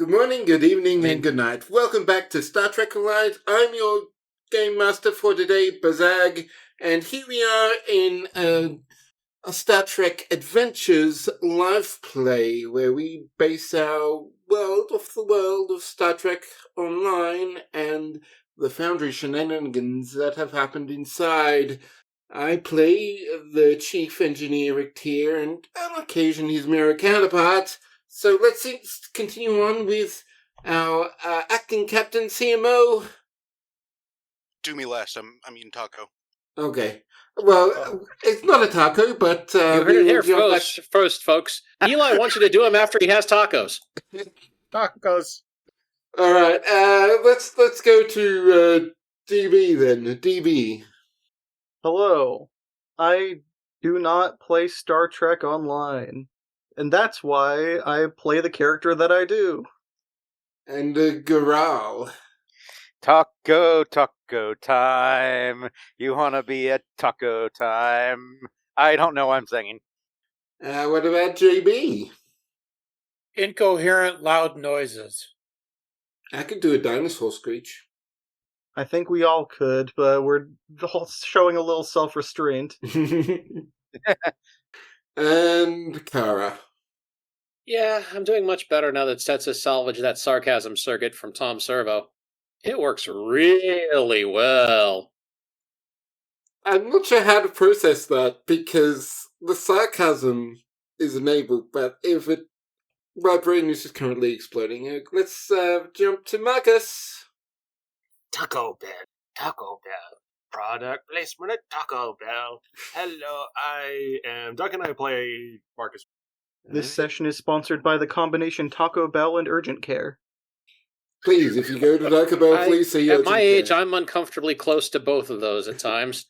Good morning, good evening, and good night. Welcome back to Star Trek Reliant. I'm your game master for today, Bazag, and here we are in a Star Trek Adventures live play where we base our world off the world of Star Trek Online and the Foundry shenanigans that have happened inside. I play the chief engineer Rick here, and on occasion his mirror counterpart. So let's continue on with our acting captain, CMO. Do me last. I'm eating taco. Okay. Well, it's not a taco, but you heard it here first, folks. Eli wants you to do him after he has tacos. Tacos. All right. Let's go to DB then. DB. Hello. I do not play Star Trek Online, and that's why I play the character that I do. And Garal. Taco time. You wanna be at taco time? I don't know what I'm singing. What about JB? Incoherent loud noises. I could do a dinosaur screech. I think we all could, but we're all showing a little self-restraint. And Kara. Yeah, I'm doing much better now that Sets has salvaged that sarcasm circuit from Tom Servo. It works really well. I'm not sure how to process that, because the sarcasm is enabled, but my brain is just currently exploding. Let's jump to Marcus. Taco Bell, product placement at Taco Bell. Hello, I am Duck and I play Marcus. This session is sponsored by the combination Taco Bell and Urgent Care. Please, if you go to Taco Bell, please see At my age, I'm uncomfortably close to both of those at times.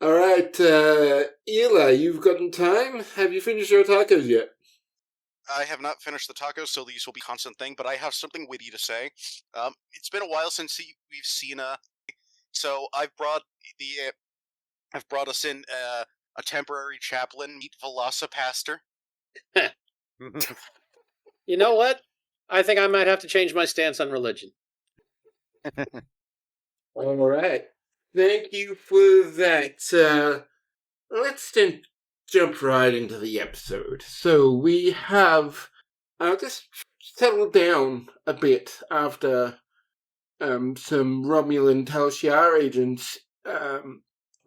All right, Eli, you've gotten time? Have you finished your tacos yet? I have not finished the tacos, so these will be a constant thing, but I have something witty to say. It's been a while since we've seen so I've brought us in a temporary chaplain, meet Velocipaster. You know what? I think I might have to change my stance on religion. All right. Thank you for that. Let's then jump right into the episode. So we have just settled down a bit after some Romulan Tal Shiar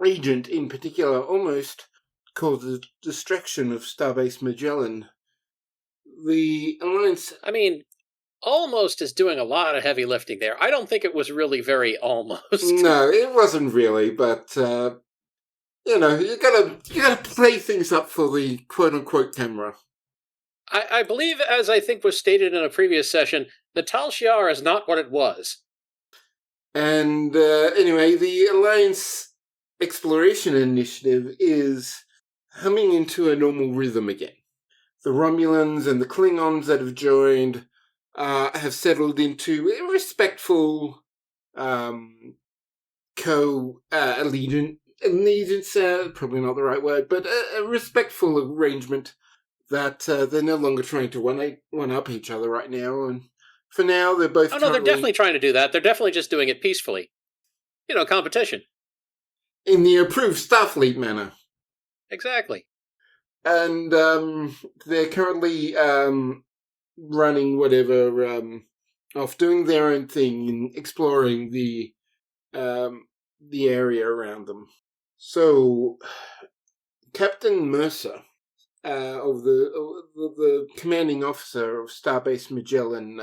agent in particular almost caused the destruction of Starbase Magellan. The Alliance... I mean, almost is doing a lot of heavy lifting there. I don't think it was really very almost. No, it wasn't really, but you gotta play things up for the quote-unquote camera. I believe, as I think was stated in a previous session, the Tal Shiar is not what it was. And anyway, the Alliance Exploration Initiative is humming into a normal rhythm again. The Romulans and the Klingons that have joined have settled into a respectful allegiance, probably not the right word, but a respectful arrangement that they're no longer trying to one-up each other right now. And for now, they're both no, they're definitely trying to do that. They're definitely just doing it peacefully. Competition. In the approved Starfleet manner. Exactly. And they're currently running whatever, off doing their own thing and exploring the area around them. So, Captain Mercer, of the commanding officer of Starbase Magellan,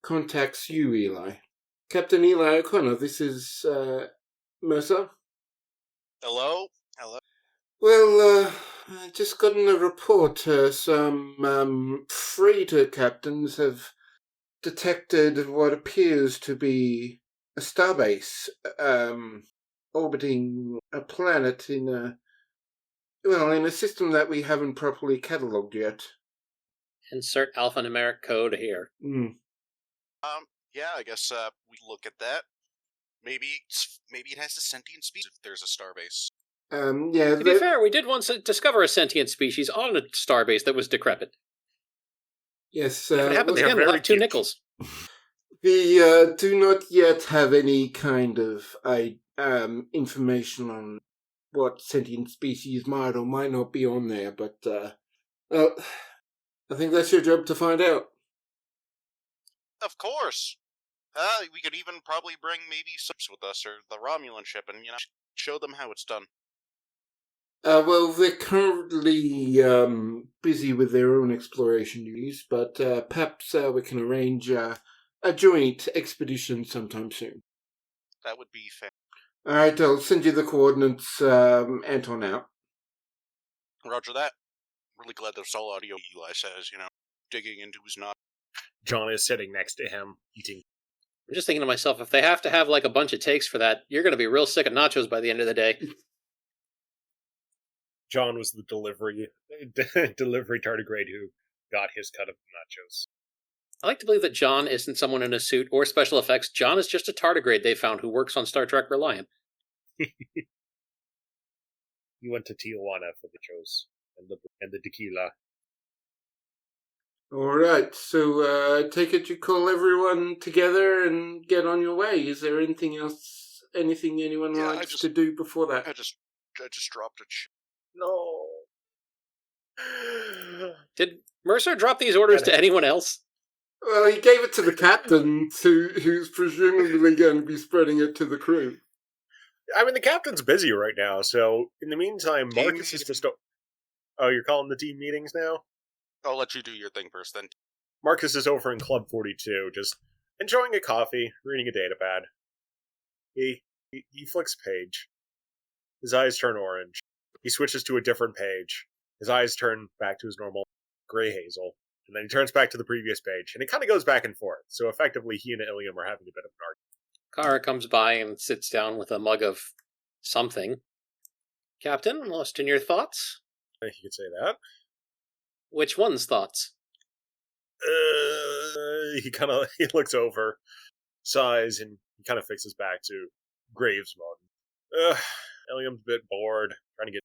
contacts you, Eli. Captain Eli O'Connor, this is Mercer. Hello? Well, I just gotten a report. Some freighter captains have detected what appears to be a starbase orbiting a planet in a system that we haven't properly catalogued yet. Insert alphanumeric code here. Yeah, I guess we look at that. Maybe it has a sentient species if there's a starbase. Yeah. To be fair, we did once discover a sentient species on a starbase that was decrepit. Yes, If it happens they're again, we'll very have 2 cute. nickels. we do not yet have any kind of information on what sentient species might or might not be on there, but well, I think that's your job to find out. Of course. We could even probably bring maybe Sips with us or the Romulan ship and, show them how it's done. Well, they're currently busy with their own exploration duties, but perhaps we can arrange a joint expedition sometime soon. That would be fair. All right, I'll send you the coordinates, Anton out. Roger that. Really glad there's all audio, Eli says, digging into his knot. John is sitting next to him, eating. I'm just thinking to myself, if they have to have like a bunch of takes for that, you're going to be real sick of nachos by the end of the day. John was the delivery tardigrade who got his cut of nachos. I like to believe that John isn't someone in a suit or special effects. John is just a tardigrade they found who works on Star Trek Reliant. He went to Tijuana for the nachos and the tequila. All right, so take it you call everyone together and get on your way. Is there anything else, anything anyone likes to do before that? I just dropped it. No. Did Mercer drop these orders to anyone else? Well, he gave it to the captain, who's presumably going to be spreading it to the crew. I mean, the captain's busy right now, so in the meantime, Team Marcus is meeting. just... Oh, you're calling the team meetings now? I'll let you do your thing first, then. Marcus is over in Club 42, just enjoying a coffee, reading a datapad. He flicks a page. His eyes turn orange. He switches to a different page. His eyes turn back to his normal gray hazel. And then he turns back to the previous page. And it kind of goes back and forth. So effectively, he and Ilium are having a bit of an argument. Kara comes by and sits down with a mug of something. Captain, lost in your thoughts? You could say that. Which one's thoughts? He looks over, sighs, and he kind of fixes back to Graves mode. Ilium's a bit bored, trying to get...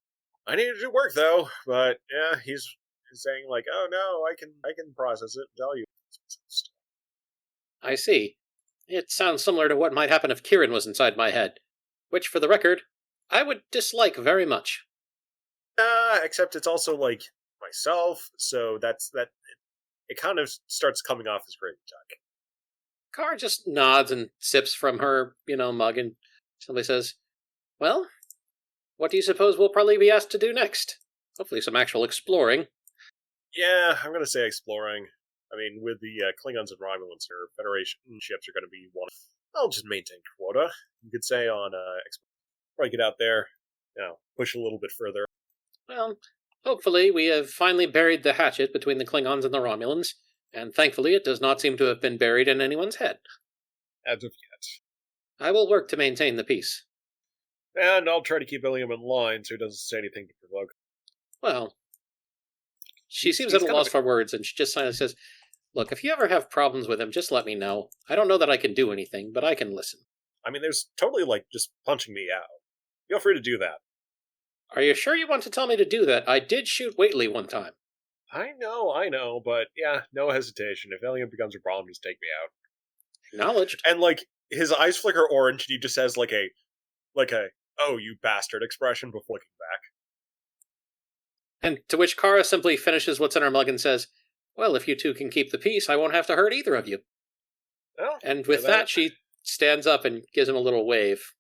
I need to do work, though, but, yeah, he's saying, like, oh, no, I can process it and tell you. I see. It sounds similar to what might happen if Kieran was inside my head, which, for the record, I would dislike very much. Except it's also, like, myself, so that it kind of starts coming off as gravy talk. Kara just nods and sips from her, mug, and somebody says, well, what do you suppose we'll probably be asked to do next? Hopefully some actual exploring. Yeah, I'm going to say exploring. I mean, with the Klingons and Romulans here, Federation ships are going to be one. I'll just maintain quota. You could say on probably get out there, push a little bit further. Well, hopefully we have finally buried the hatchet between the Klingons and the Romulans, and thankfully it does not seem to have been buried in anyone's head. As of yet. I will work to maintain the peace. And I'll try to keep Ilium in line so he doesn't say anything to provoke. Well, she seems at a loss for words, and she just kind of says, look, if you ever have problems with him, just let me know. I don't know that I can do anything, but I can listen. I mean, there's totally, just punching me out. Feel free to do that. Are you sure you want to tell me to do that? I did shoot Whately one time. I know, but yeah, no hesitation. If Ilium becomes a problem, just take me out. Acknowledged. And, his eyes flicker orange, and he just says, oh, you bastard expression before looking back. And to which Kara simply finishes what's in her mug and says, well, if you two can keep the peace, I won't have to hurt either of you. Well, and with that, she stands up and gives him a little wave.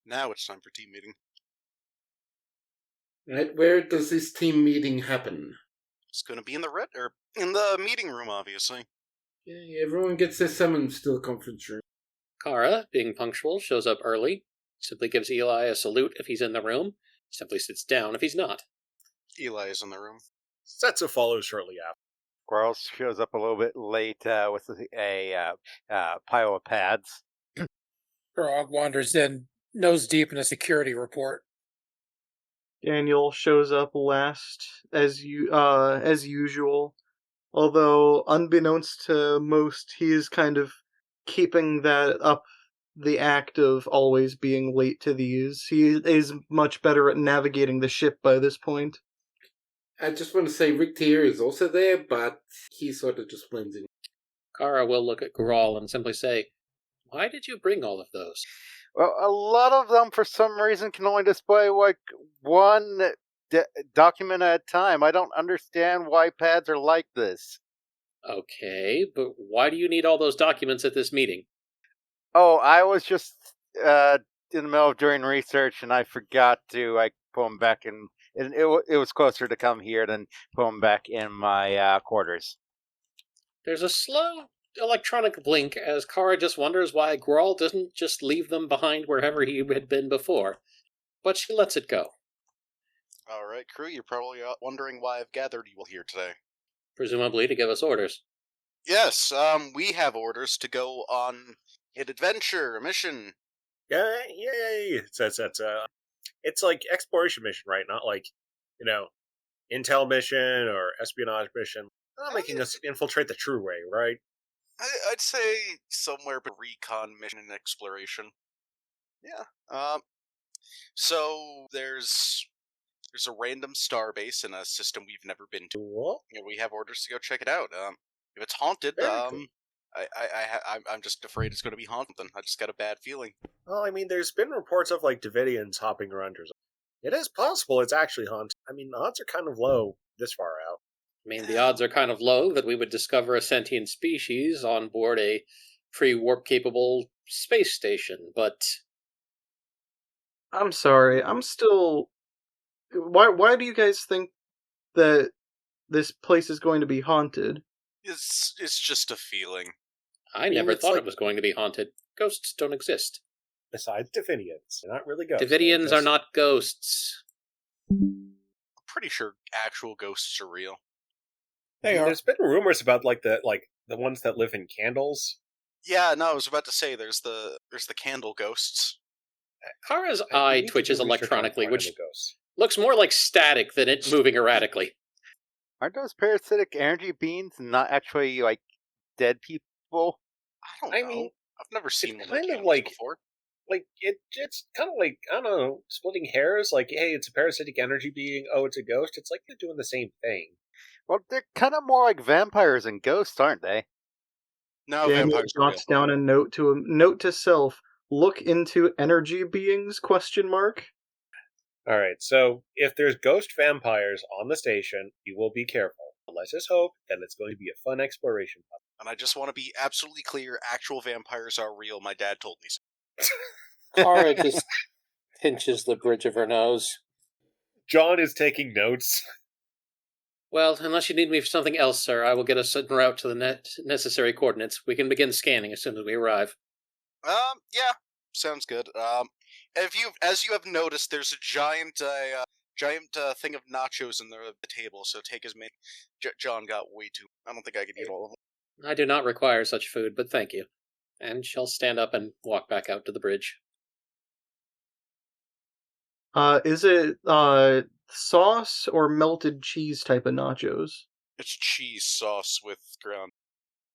Now it's time for team meeting. Right, where does this team meeting happen? It's going to be in the meeting room, obviously. Yeah, everyone gets their summons to the conference room. Kara, being punctual, shows up early, simply gives Eli a salute if he's in the room, simply sits down if he's not. Eli is in the room. Setsu follows shortly after. Squirrels shows up a little bit late with a pile of pads. Grog wanders in, nose deep in a security report. Daniel shows up last, as usual. Although, unbeknownst to most, he is kind of keeping that up, the act of always being late to these. He is much better at navigating the ship by this point. I just want to say Rick Tier is also there, but he sort of just blends in. Kara will look at Grawl and simply say, "Why did you bring all of those?" Well, a lot of them, for some reason, can only display like one document at a time. I don't understand why pads are like this. Okay, but why do you need all those documents at this meeting? Oh, I was just in the middle of doing research, and I forgot to pull them back in. And it was closer to come here than pull them back in my quarters. There's a slow electronic blink as Kara just wonders why Grawl doesn't just leave them behind wherever he had been before. But she lets it go. All right, crew, you're probably wondering why I've gathered you all here today. Presumably to give us orders. Yes, we have orders to go on an adventure, a mission. Yay! It's like exploration mission, right? Not like, intel mission or espionage mission. Not making us infiltrate the true way, right? I'd say somewhere between recon mission and exploration. Yeah. So there's a random starbase in a system we've never been to. Cool. And we have orders to go check it out. If it's haunted, Very cool. I'm just afraid it's going to be haunted. I just got a bad feeling. Well, I mean, there's been reports of like Davidians hopping around or something. It is possible it's actually haunted. I mean, the odds are kind of low this far out. I mean, the odds are kind of low that we would discover a sentient species on board a pre-warp capable space station, but I'm sorry. I'm still. Why do you guys think that this place is going to be haunted? It's just a feeling. I never thought it was going to be haunted. Ghosts don't exist. Besides Davidians, they're not really ghosts. Davidians are not ghosts. I'm pretty sure actual ghosts are real. They are. There's been rumors about the ones that live in candles. Yeah, no, I was about to say there's the candle ghosts. Kara's We eye need to twitches do research on electronically, finding which the ghosts. looks more like static than it moving erratically. Aren't those parasitic energy beings not actually like dead people? I don't know. I mean, I've never seen one kind of candles like- before. Like it's kind of like, I don't know, splitting hairs. Like, hey, it's a parasitic energy being. Oh, it's a ghost. It's like they're doing the same thing. Well, they're kind of more like vampires and ghosts, aren't they? No, Daniel vampires are real. jots down a note to self. Look into energy beings? ? All right, so if there's ghost vampires on the station, you will be careful. Let's just hope that it's going to be a fun exploration. And I just want to be absolutely clear, actual vampires are real. My dad told me so. Kara just pinches the bridge of her nose. John is taking notes. Well, unless you need me for something else, sir, I will get us en route to the necessary coordinates. We can begin scanning as soon as we arrive. Yeah, sounds good. As you have noticed, there's a giant thing of nachos in the table. So take as many. John got way too. I don't think I could eat all of them. I do not require such food, but thank you. And she'll stand up and walk back out to the bridge. Is it sauce or melted cheese type of nachos? It's cheese sauce with ground.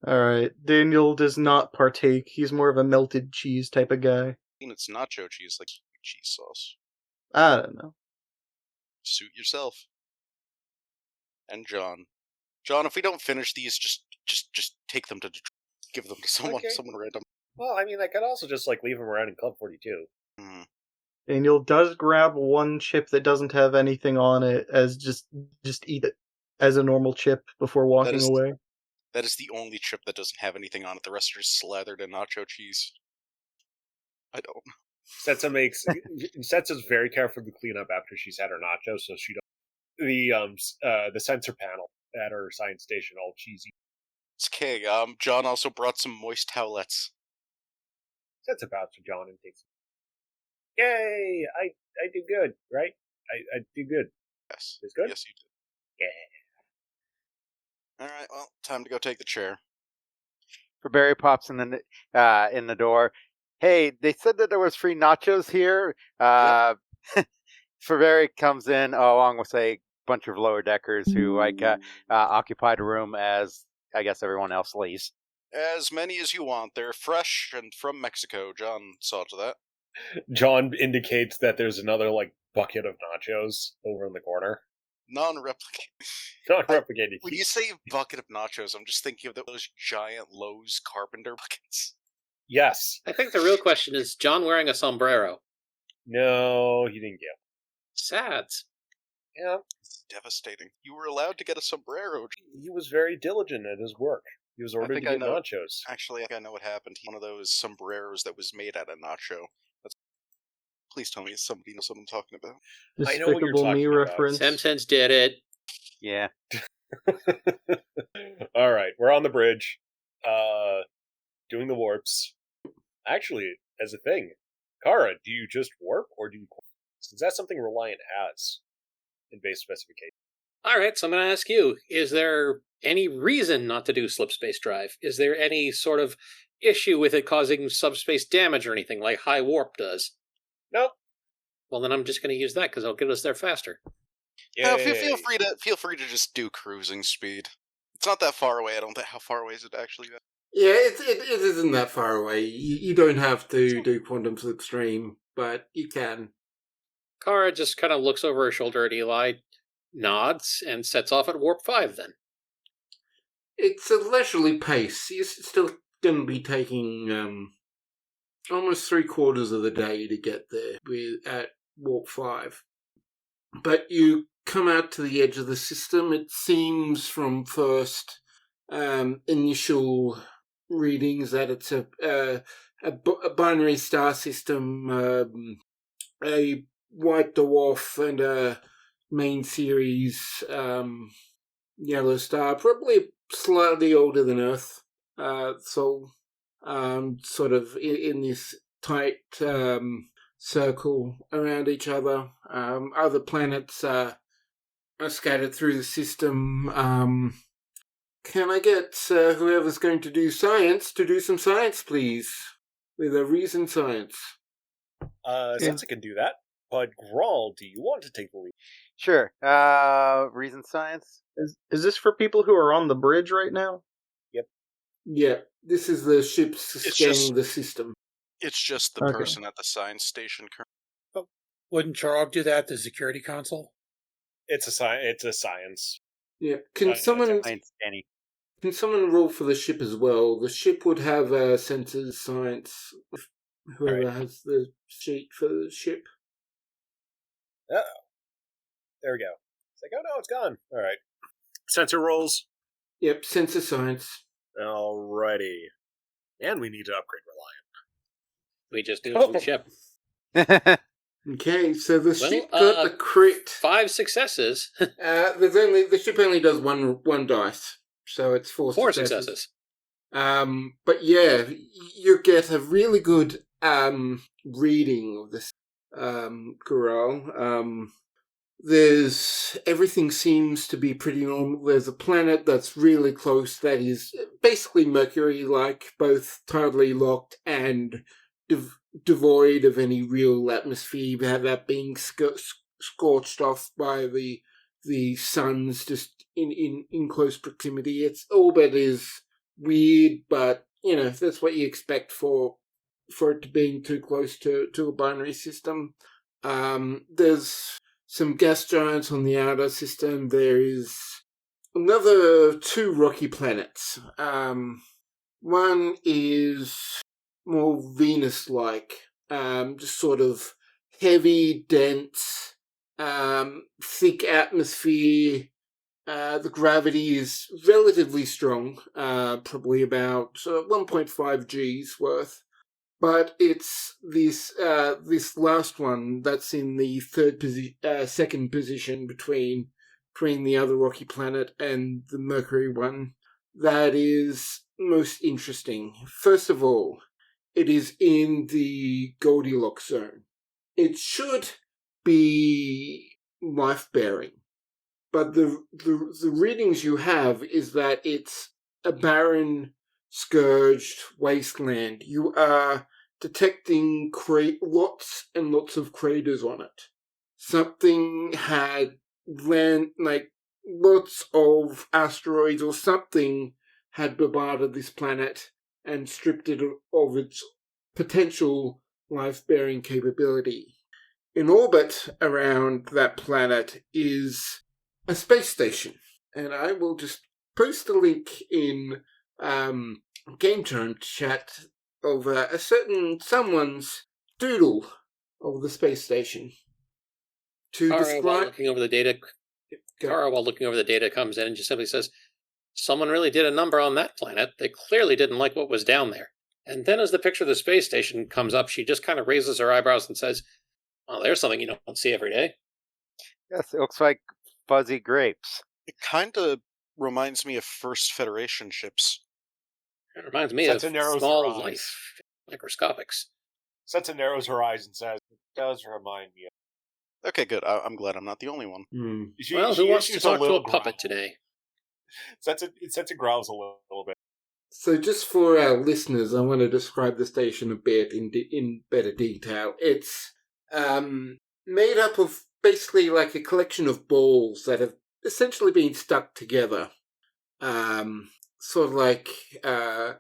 Alright, Daniel does not partake. He's more of a melted cheese type of guy. I mean, it's nacho cheese, like cheese sauce. I don't know. Suit yourself. And John, if we don't finish these, just take them to Detroit. Give them to someone random. Well, I mean, I could also just leave them around in Club 42. Daniel does grab one chip that doesn't have anything on it as just eat it as a normal chip before walking away. That is the only chip that doesn't have anything on it. The rest are slathered in nacho cheese. I don't know. Setsa's very careful to clean up after she's had her nachos, so she don't. The sensor panel at her science station all cheesy. It's okay. John also brought some moist towelettes. Setsa bows to John and takes. Yay! I do good, right? I do good. Yes. It's good? Yes, you did. Alright, well, time to go take the chair. Barry pops in the door. Hey, they said that there was free nachos here. Yep. Barry comes in along with a bunch of lower deckers who occupied a room as I guess everyone else leaves. As many as you want. They're fresh and from Mexico. John saw to that. John indicates that there's another bucket of nachos over in the corner. Non-replicating. Non-replicating. When you say bucket of nachos, I'm just thinking of those giant Lowe's carpenter buckets. Yes. I think the real question is John wearing a sombrero. No, he didn't get Sad. Yeah. It's devastating. You were allowed to get a sombrero. He was very diligent at his work. He was ordered to think I get know. nachos. Actually, I think I know what happened. One of those sombreros that was made out of nacho. Please tell me somebody knows what I'm talking about. I know what you're Despicable Me talking about. reference. Simpsons did it. Yeah. All right, we're on the bridge, doing the warps. Actually, as a thing, Kara, do you just warp or do you? Since that's something Reliant has in base specification. All right, so I'm going to ask you, is there any reason not to do slip space drive? Is there any sort of issue with it causing subspace damage or anything like high warp does? Nope. Well, then I'm just going to use that because it'll get us there faster. Feel free to just do cruising speed. It's not that far away. I don't think. How far away is it actually? Yeah, it isn't that far away. You don't have to do quantum slipstream, but you can. Kara just kind of looks over her shoulder at Eli, nods, and sets off at warp 5 then. It's a leisurely pace. You're still going to be taking almost 3/4 of the day to get there at warp 5. But you come out to the edge of the system. It seems from first initial readings that it's a binary star system, a white dwarf and a main series yellow star, probably slightly older than Earth. So sort of in this tight circle around each other. Other planets are scattered through the system. Can I get whoever's going to do science to do some science, please? With a reason science. Since I can do that, but Grawl, do you want to take the lead? Sure. Reason science? Is this for people who are on the bridge right now? Yeah, this is the ship scanning the system. It's just the Okay. person at the science station. Wouldn't Charog do that, the security console? It's a science. Yeah, can someone Science, Danny. can someone roll for the ship as well? The ship would have sensors science. Whoever has the sheet for the ship. There we go. It's like, oh no, it's gone. All right. Sensor rolls. Yep, sensor science. Alrighty. And we need to upgrade Reliant. We just do it from the ship. Okay, so the Well, ship got the crit. 5 successes. The ship only does one dice, so it's 4 4 successes. successes. But yeah, you get a really good reading of this Corral. Everything seems to be pretty normal. There's a planet that's really close that is basically Mercury-like, both tidally locked and devoid of any real atmosphere. You have that being scorched off by the suns just in close proximity. Its orbit is weird, but that's what you expect for it to being too close to a binary system. There's some gas giants on the outer system. There is another 2 rocky planets. One is more Venus-like, just sort of heavy, dense, thick atmosphere. The gravity is relatively strong, probably about 1.5 G's worth. But it's this last one that's in the second position between the other rocky planet and the Mercury one that is most interesting. First of all, it is in the Goldilocks zone. It should be life-bearing, but the readings you have is that it's a barren, scourged wasteland. You are detecting lots and lots of craters on it. Something had lots of asteroids or something had bombarded this planet and stripped it of its potential life-bearing capability. In orbit around that planet is a space station. And I will just post a link in Game Time chat of a certain someone's doodle of the space station. To Kara, describe... while looking over the data, comes in and just simply says, someone really did a number on that planet. They clearly didn't like what was down there. And then as the picture of the space station comes up, she just kind of raises her eyebrows and says, well, there's something you don't see every day. Yes, it looks like fuzzy grapes. It kind of reminds me of First Federation ships. It reminds me Sets of and narrows small her eyes. life, microscopics. Sets and narrows her eyes and says, "It does remind me of." Okay, good. I'm glad I'm not the only one. Well, who wants to talk to a puppet today? Sets and growls a little bit. So just for our listeners, I want to describe the station a bit in better detail. It's made up of basically like a collection of balls that have essentially been stuck together. Sort of like a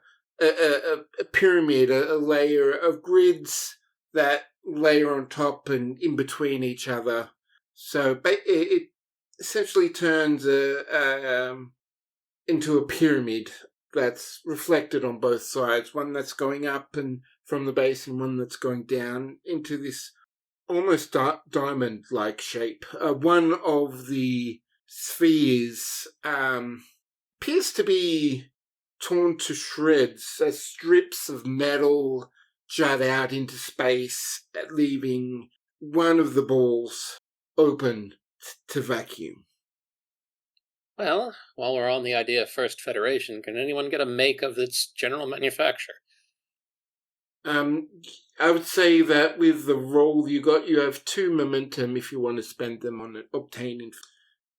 pyramid, a layer of grids that layer on top and in between each other. So it essentially turns into a pyramid that's reflected on both sides, one that's going up and from the base and one that's going down into this almost diamond-like shape. One of the spheres appears to be torn to shreds as strips of metal jut out into space, leaving one of the balls open to vacuum. Well, while we're on the idea of First Federation, can anyone get a make of its general manufacture? I would say that with the roll you got, you have 2 momentum if you want to spend them on obtaining.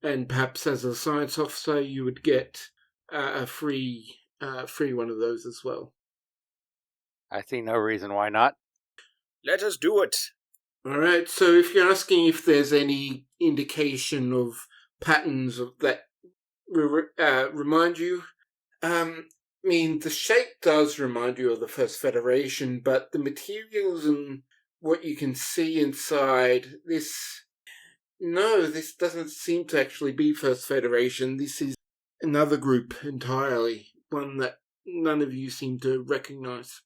And perhaps as a science officer, you would get a free one of those as well. I see no reason why not. Let us do it. All right. So if you're asking if there's any indication of patterns of that remind you, I mean, the shape does remind you of the First Federation, but the materials and what you can see inside this doesn't seem to actually be First Federation. This is another group entirely, one that none of you seem to recognize.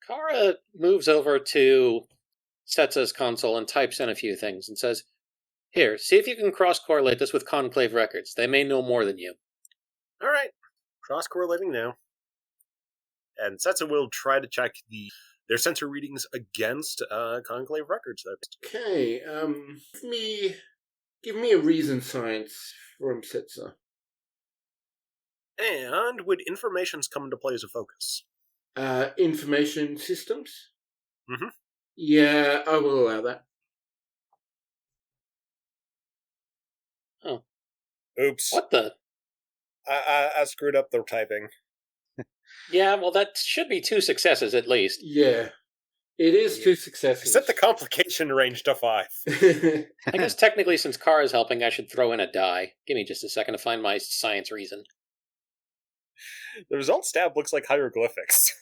Kara moves over to Setsa's console and types in a few things and says, here, see if you can cross-correlate this with Conclave records. They may know more than you. All right. Cross-correlating now. And Setsa will try to check their sensor readings against Conclave records. Okay, give me a reason science from Setsa. And would informations come into play as a focus? Information systems? Mm-hmm. Yeah, I will allow that. Oh. Oops. What the? I screwed up the typing. Yeah, well, that should be 2 successes at least. Yeah. It is 2 successes. Set the complication range to 5. I guess technically, since Kara's helping, I should throw in a die. Give me just a second to find my science reason. The result stab looks like hieroglyphics.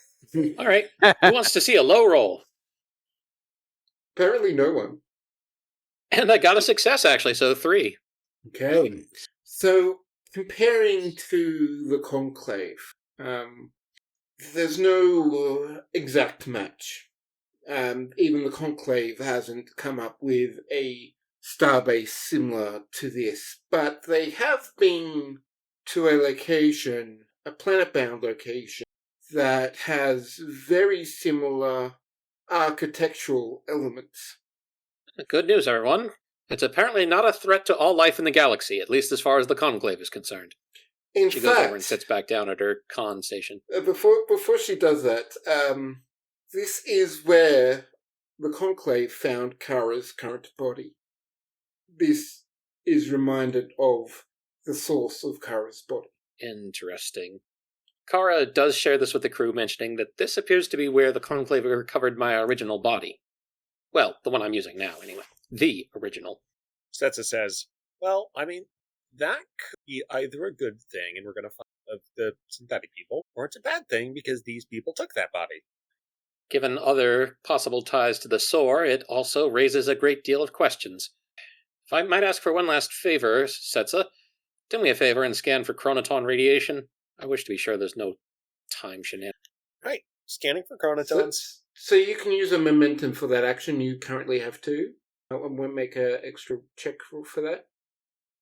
All right. Who wants to see a low roll? Apparently no one. And I got a success, actually, so 3. Okay. So, comparing to the Conclave, there's no exact match. Even the Conclave hasn't come up with a starbase similar to this, but they have been to a location, a planet-bound location, that has very similar architectural elements. Good news, everyone. It's apparently not a threat to all life in the galaxy, at least as far as the Conclave is concerned. In She fact, goes over and sits back down at her con station. Before she does that, this is where the Conclave found Kara's current body. This is reminded of the source of Kara's body. Interesting. Kara does share this with the crew, mentioning that this appears to be where the Conclave recovered my original body. Well, the one I'm using now, anyway. The original. Setsa says, well, I mean, that could be either a good thing, and we're going to find the synthetic people, or it's a bad thing because these people took that body. Given other possible ties to the SOAR, it also raises a great deal of questions. If I might ask for one last favor, Setsa, do me a favor and scan for chronoton radiation. I wish to be sure there's no time shenanigans. Right. Scanning for So, chronotons. so you can use a momentum for that action. You currently have 2. And we'll make an extra check for that.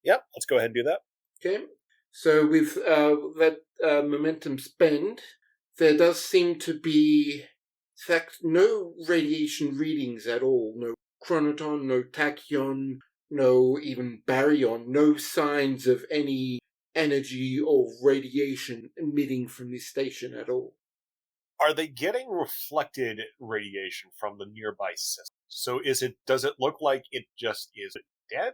Yep, let's go ahead and do that. Okay. So with that momentum spend, there does seem to be, in fact, no radiation readings at all. No chronoton, no tachyon, no even baryon. No signs of any energy or radiation emitting from this station at all. Are they getting reflected radiation from the nearby system? So does it look like it just is dead?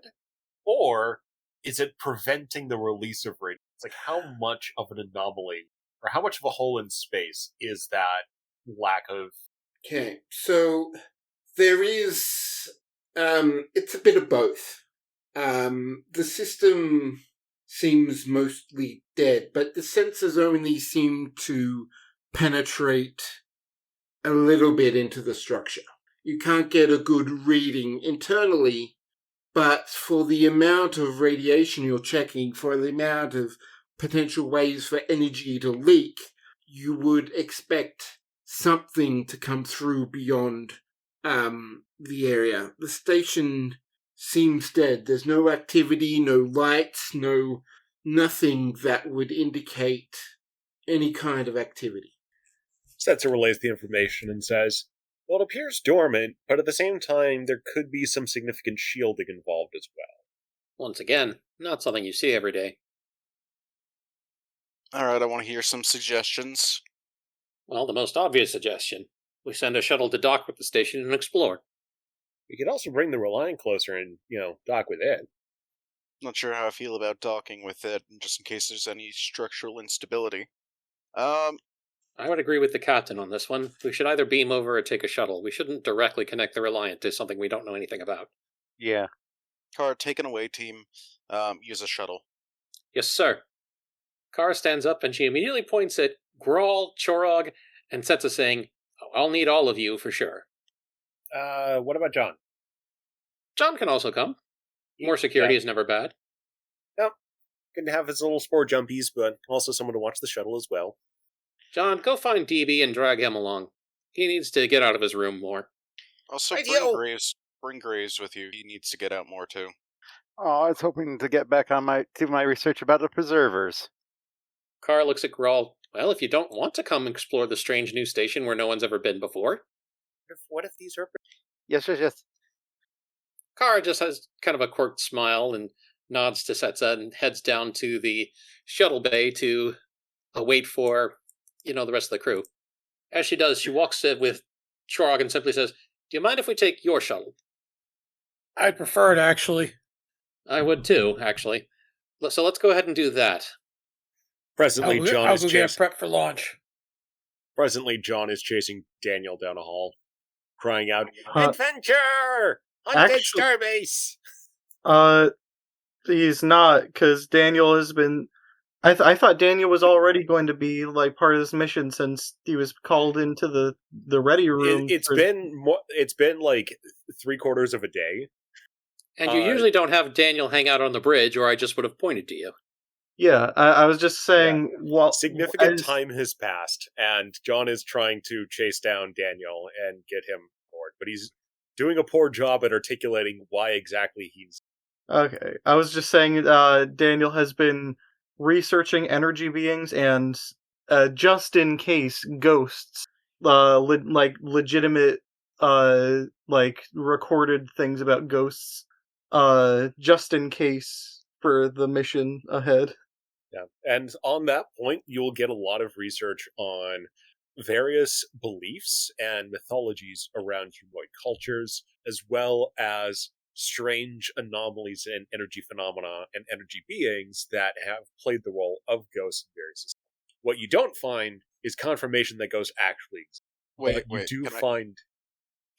Or is it preventing the release of radiation? It's like, how much of an anomaly, or how much of a hole in space is that lack of... Okay, so there is, it's a bit of both. The system seems mostly dead, but the sensors only seem to penetrate a little bit into the structure. You can't get a good reading internally, but for the amount of radiation you're checking, for the amount of potential ways for energy to leak, you would expect something to come through beyond the area. The station seems dead. There's no activity, no lights, nothing that would indicate any kind of activity. Setzer relays the information and says, well, it appears dormant, but at the same time, there could be some significant shielding involved as well. Once again, not something you see every day. Alright, I want to hear some suggestions. Well, the most obvious suggestion. We send a shuttle to dock with the station and explore. We could also bring the Reliant closer and, dock with it. Not sure how I feel about docking with it, just in case there's any structural instability. I would agree with the captain on this one. We should either beam over or take a shuttle. We shouldn't directly connect the Reliant to something we don't know anything about. Yeah. Car, taken away, team. Use a shuttle. Yes, sir. Kara stands up and she immediately points at Grawl, Chorog, and Setsa saying, I'll need all of you for sure. What about John? John can also come. More security is never bad. Yep. Can have his little spore jumpies, but also someone to watch the shuttle as well. John, go find DB and drag him along. He needs to get out of his room more. Also, bring Graves with you. He needs to get out more too. Oh, I was hoping to get back on my research about the preservers. Kara looks at Grawl. Well, if you don't want to come explore the strange new station where no one's ever been before. What if these are... Yes. Kara just has kind of a quirked smile and nods to Setsa and heads down to the shuttle bay to wait for, the rest of the crew. As she does, she walks with Chorog and simply says, do you mind if we take your shuttle? I'd prefer it, actually. I would too, actually. So let's go ahead and do that. Presently, I'll go get prep for launch. Presently, John is chasing Daniel down a hall, crying out, Adventure! Undead Starbase! He's not, because Daniel has been... I thought Daniel was already going to be part of this mission since he was called into the ready room. It's been like 3/4 of a day. And you usually don't have Daniel hang out on the bridge, or I just would have pointed to you. Yeah, I was just saying... Yeah. Well, significant time has passed, and John is trying to chase down Daniel and get him aboard, but he's doing a poor job at articulating why exactly he's... Okay, I was just saying Daniel has been researching energy beings and just in case ghosts, legitimate recorded things about ghosts, just in case for the mission ahead. Yeah, and on that point, you'll get a lot of research on various beliefs and mythologies around humanoid cultures, as well as strange anomalies in energy phenomena and energy beings that have played the role of ghosts in various systems. What you don't find is confirmation that ghosts actually exist. Wait,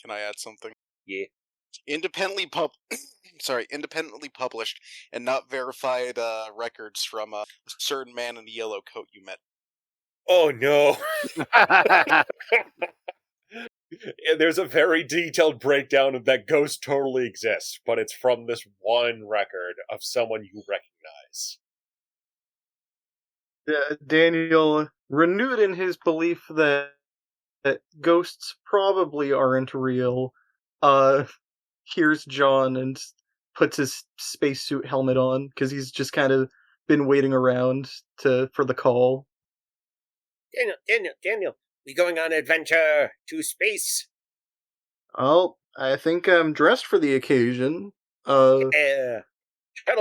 Can I add something? Yeah. Independently published and not verified records from a certain man in a yellow coat you met. Oh no! There's a very detailed breakdown of that ghost totally exists, but it's from this one record of someone you recognize. Daniel, renewed in his belief that ghosts probably aren't real, hears John and puts his spacesuit helmet on, because he's just kind of been waiting around for the call. Daniel, we going on an adventure to space? Oh, I think I'm dressed for the occasion. Shuttle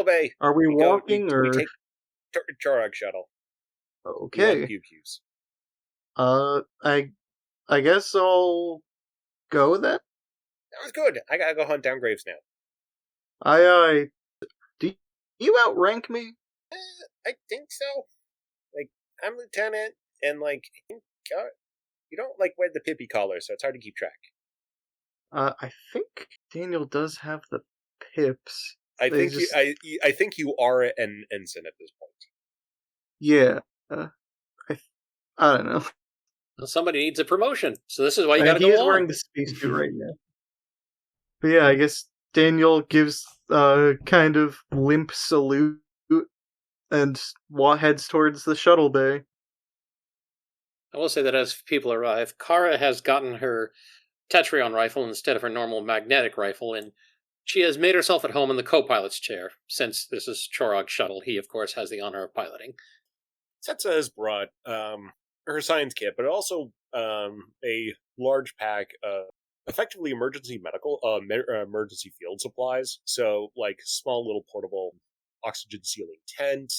Bay. Are we walking, or... We take Chorog shuttle. Okay. QQs. I guess I'll go then? That was good. I gotta go hunt down graves now. Do you outrank me? I think so. Like, I'm lieutenant, and you don't wear the Pippi collar, so it's hard to keep track. I think Daniel does have the pips. I think you are an ensign at this point. Yeah. I don't know. Well, somebody needs a promotion, so this is why you gotta go He's on. wearing the spacesuit right now. But yeah, I guess Daniel gives a kind of limp salute and heads towards the shuttle bay. I will say that as people arrive, Kara has gotten her Tetrion rifle instead of her normal magnetic rifle, and she has made herself at home in the co-pilot's chair. Since this is Chorog's shuttle, he, of course, has the honor of piloting. Setsa has brought her science kit, but also a large pack of effectively emergency emergency field supplies. So, small little portable oxygen sealing tent,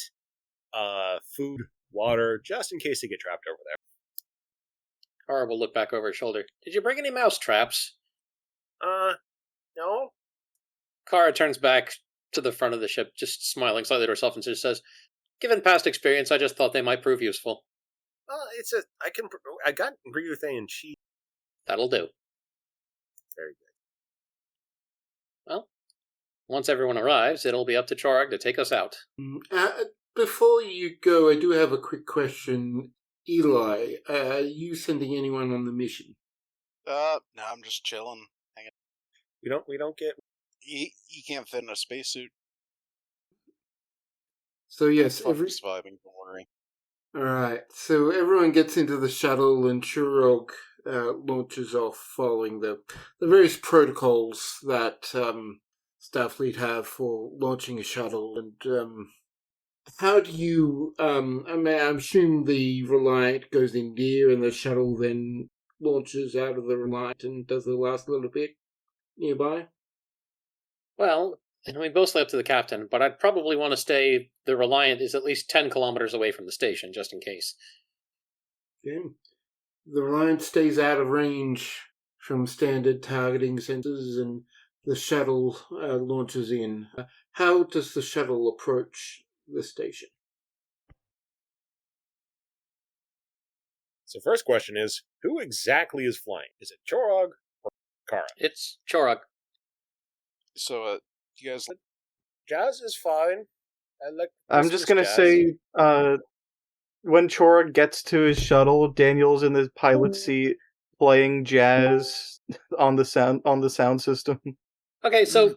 food, water, just in case they get trapped over there. Kara will look back over her shoulder. Did you bring any mouse traps? No. Kara turns back to the front of the ship, just smiling slightly to herself, and just says, "Given past experience, I just thought they might prove useful." I got Ryuthane and Chi. That'll do. Very good. Well, once everyone arrives, it'll be up to Chorog to take us out. Before you go, I do have a quick question. Eli, are you sending anyone on the mission? No, I'm just chilling. Hanging. We don't get... He can't fit in a spacesuit. So yes, surviving, don't worry. Alright, so everyone gets into the shuttle and Churog launches off following the various protocols that Starfleet have for launching a shuttle. And how do you... I'm assuming the Reliant goes in gear and the shuttle then launches out of the Reliant and does the last little bit nearby? Well, mostly up to the captain, but I'd probably want to stay... The Reliant is at least 10 kilometers away from the station, just in case. Okay. The Reliant stays out of range from standard targeting sensors and the shuttle launches in. How does the shuttle approach the station? So first question is, who exactly is flying? Is it Chorog or Kara? It's Chorog. So, you guys... Jazz is fine. I'm just gonna say, when Chorog gets to his shuttle, Daniel's in the pilot seat playing jazz on the sound system. Okay, so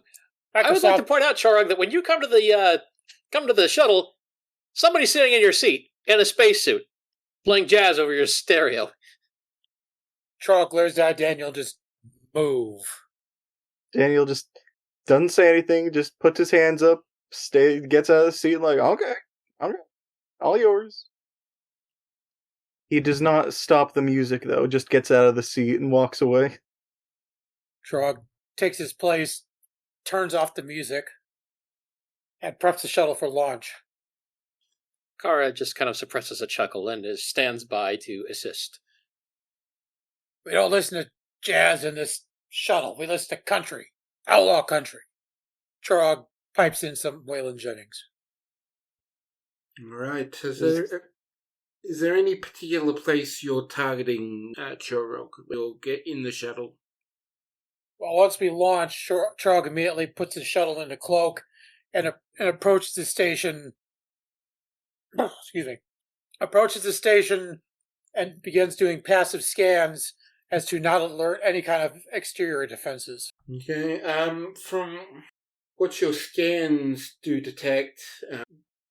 I would like to point out, Chorog, that when you come to the shuttle, somebody's sitting in your seat in a spacesuit, playing jazz over your stereo. Chorog glares at Daniel, just move. Daniel just doesn't say anything, just puts his hands up, gets out of the seat like, okay, all yours. He does not stop the music, though, just gets out of the seat and walks away. Chorog takes his place, turns off the music, and preps the shuttle for launch. Kara just kind of suppresses a chuckle and stands by to assist. We don't listen to jazz in this shuttle. We listen to country. Outlaw country. Chorog pipes in some Waylon Jennings. Right. Is there any particular place you're targeting at Chorog? We'll get in the shuttle. Well, once we launch, Chorog immediately puts the shuttle in a cloak and approaches the station. Excuse me. Approaches the station and begins doing passive scans as to not alert any kind of exterior defenses. Okay. From what your scans do detect,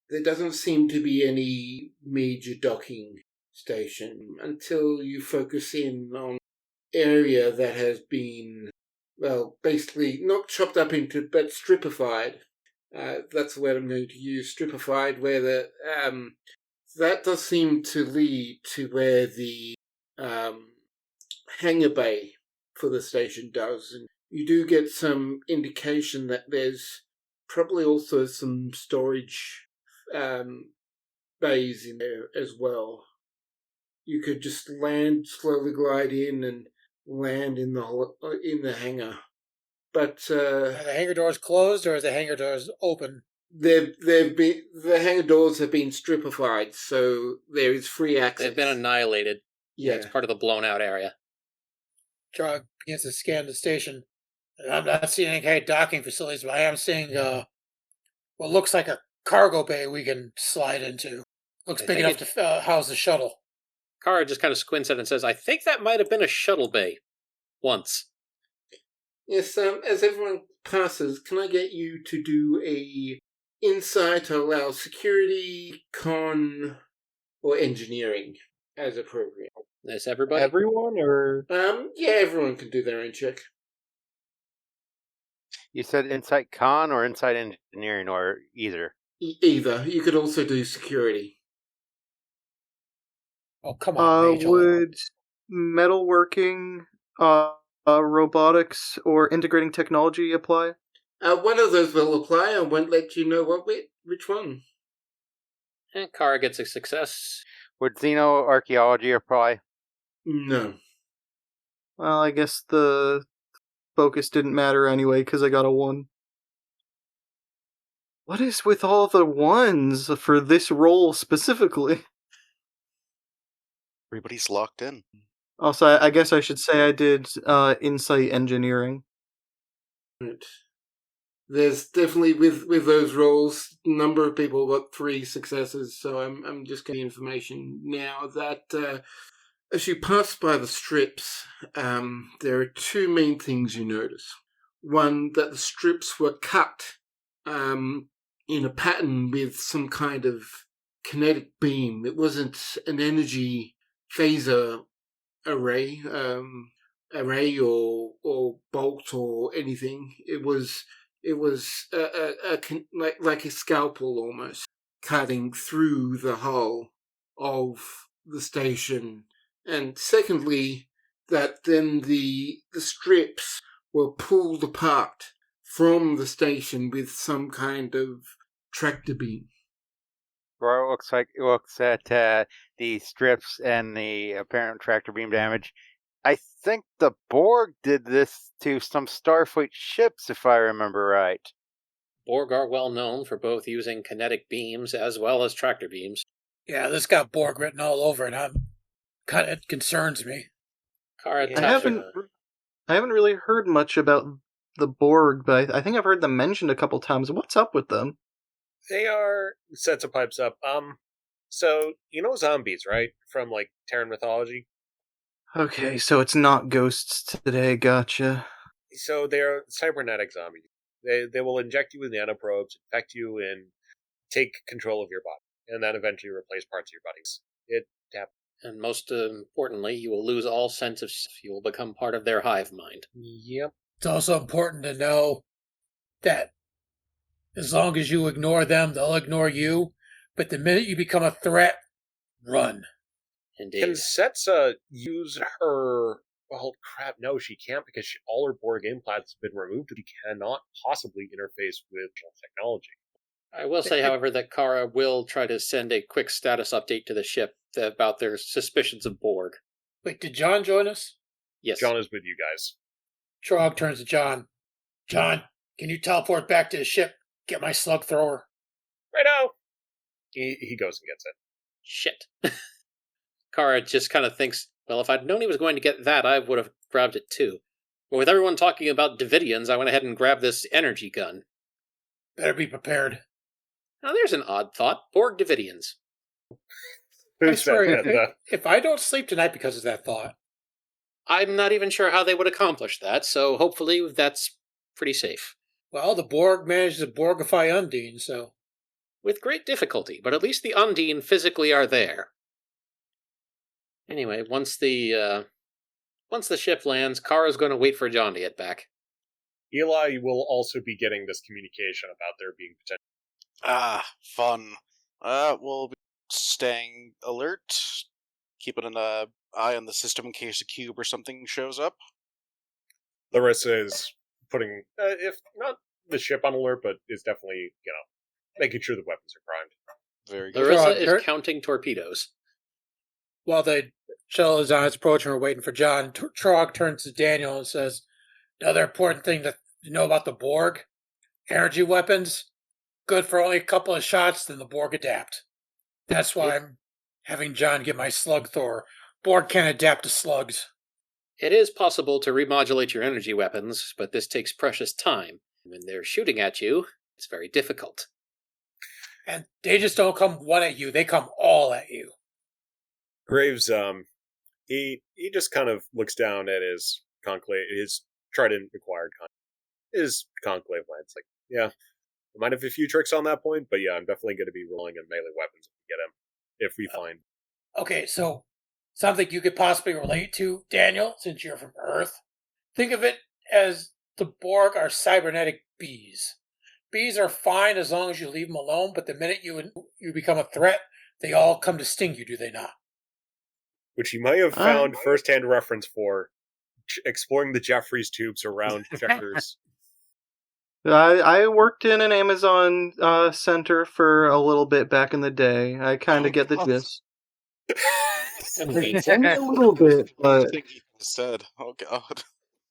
there doesn't seem to be any major docking station until you focus in on area that has been, well, basically not chopped up into, but stripified. That's the word I'm going to use, stripified, where that does seem to lead to where the hangar bay for the station does. And you do get some indication that there's probably also some storage bays in there as well. You could just slowly glide in and land in the hangar. But Are the hangar doors closed or is the hangar doors open? the hangar doors have been stripified, so there is free access. They've been annihilated. Yeah, It's part of the blown out area. Trog begins to scan the station. I'm not seeing any kind of docking facilities, but I am seeing what looks like a cargo bay we can slide into. Looks big enough to house the shuttle. Kara just kind of squints at it and says, I think that might have been a shuttle bay. Once. Yes, as everyone passes, can I get you to do a insight to allow security, con, or engineering as appropriate? Is everybody? Everyone, or Yeah, everyone can do their own check. You said insight con or insight engineering or either? Either. You could also do security. Oh, come on, Mage. would metalworking, robotics, or integrating technology apply? One of those will apply. I won't let you know which one. And Kara gets a success. Would xenoarchaeology apply? No. Well, I guess the focus didn't matter anyway, because I got a 1. What is with all the 1s for this role specifically? Everybody's locked in. Also, I guess I should say I did insight engineering. Right. There's definitely with those roles, a number of people got 3 successes. So I'm just getting information now that as you pass by the strips, there are 2 main things you notice. One, that the strips were cut in a pattern with some kind of kinetic beam. It wasn't an energy phaser array or bolt or anything. It was like a scalpel almost cutting through the hull of the station. And secondly, that then the strips were pulled apart from the station with some kind of tractor beam. Or it looks at the strips and the apparent tractor beam damage. I think the Borg did this to some Starfleet ships, if I remember right. Borg are well known for both using kinetic beams as well as tractor beams. Yeah, this got Borg written all over it. It concerns me. Kara I haven't really heard much about the Borg, but I think I've heard them mentioned a couple times. What's up with them? They are sets of pipes up. So you know zombies, right? From like Terran mythology. Okay, so it's not ghosts today. Gotcha. So they're cybernetic zombies. They will inject you with nanoprobes, infect you, and take control of your body, and then eventually replace parts of your bodies. It happens. And most importantly, you will lose all sense of self. You will become part of their hive mind. Yep. It's also important to know that as long as you ignore them, they'll ignore you. But the minute you become a threat, run. Indeed. Can Setsa use her... Well, crap, no, she can't because all her Borg implants have been removed. She cannot possibly interface with technology. I will say, however, that Kara will try to send a quick status update to the ship about their suspicions of Borg. Wait, did John join us? Yes. John is with you guys. Trog turns to John. John, can you teleport back to the ship? Get my slug thrower. Righto! He goes and gets it. Shit. Kara just kind of thinks, well, if I'd known he was going to get that, I would have grabbed it too. But with everyone talking about Davidians, I went ahead and grabbed this energy gun. Better be prepared. Now there's an odd thought. Borg Davidians. I swear, if I don't sleep tonight because of that thought. I'm not even sure how they would accomplish that, so hopefully that's pretty safe. Well, the Borg managed to Borgify Undine, so... With great difficulty, but at least the Undine physically are there. Anyway, once the ship lands, Kara's going to wait for John to get back. Eli will also be getting this communication about there being potential. Ah, fun. We'll be staying alert, keeping an eye on the system in case a cube or something shows up. Larissa is putting, if not the ship on alert, but is definitely, making sure the weapons are primed. Very good. Larissa is counting torpedoes. While the shuttle is on its approach and we're waiting for John, Trog turns to Daniel and says, another important thing to know about the Borg, energy weapons, good for only a couple of shots, then the Borg adapt. That's why I'm having John get my slug Thor. Borg can't adapt to slugs. It is possible to remodulate your energy weapons, but this takes precious time. When they're shooting at you, it's very difficult. And they just don't come one at you, they come all at you. Graves, he just kind of looks down at his trident acquired his conclave lance. Like, yeah, I might have a few tricks on that point, but yeah, I'm definitely going to be rolling in melee weapons if we find. Okay, so something you could possibly relate to, Daniel, since you're from Earth. Think of it as the Borg are cybernetic bees. Bees are fine as long as you leave them alone, but the minute you become a threat, they all come to sting you, do they not? Which you might have found first-hand reference for exploring the Jeffries tubes around Checkers. I worked in an Amazon center for a little bit back in the day. I kind of get the gist. A little bit, but... Said, oh god.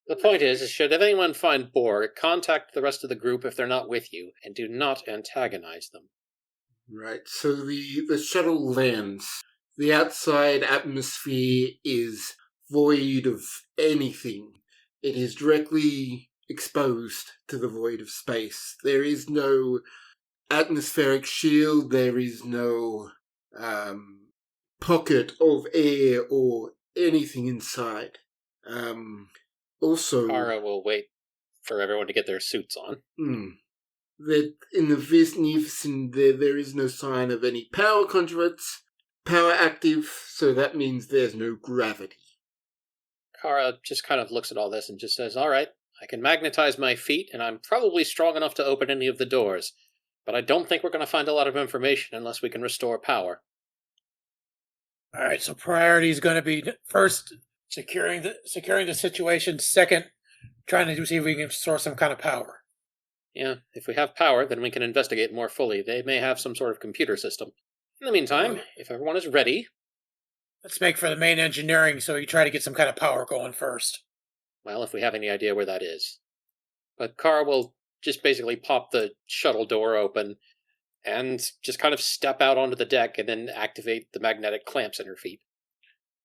The point is, should anyone find Borg, contact the rest of the group if they're not with you, and do not antagonize them. Right, so the shuttle lands. The outside atmosphere is void of anything. It is directly exposed to the void of space. There is no atmospheric shield, there is no pocket of air or anything inside. Also, Kara will wait for everyone to get their suits on. That in the vicinity there is no sign of any power conduits, power active, so that means there's no gravity. Kara just kind of looks at all this and just says, all right, I can magnetize my feet, and I'm probably strong enough to open any of the doors, but I don't think we're going to find a lot of information unless we can restore power. All right, so priority is going to be first securing the situation. Second, trying to see if we can restore some kind of power. Yeah, if we have power, then we can investigate more fully. They may have some sort of computer system. In the meantime, if everyone is ready... Let's make for the main engineering so we try to get some kind of power going first. Well, if we have any idea where that is. But Kara will just basically pop the shuttle door open and just kind of step out onto the deck and then activate the magnetic clamps in her feet.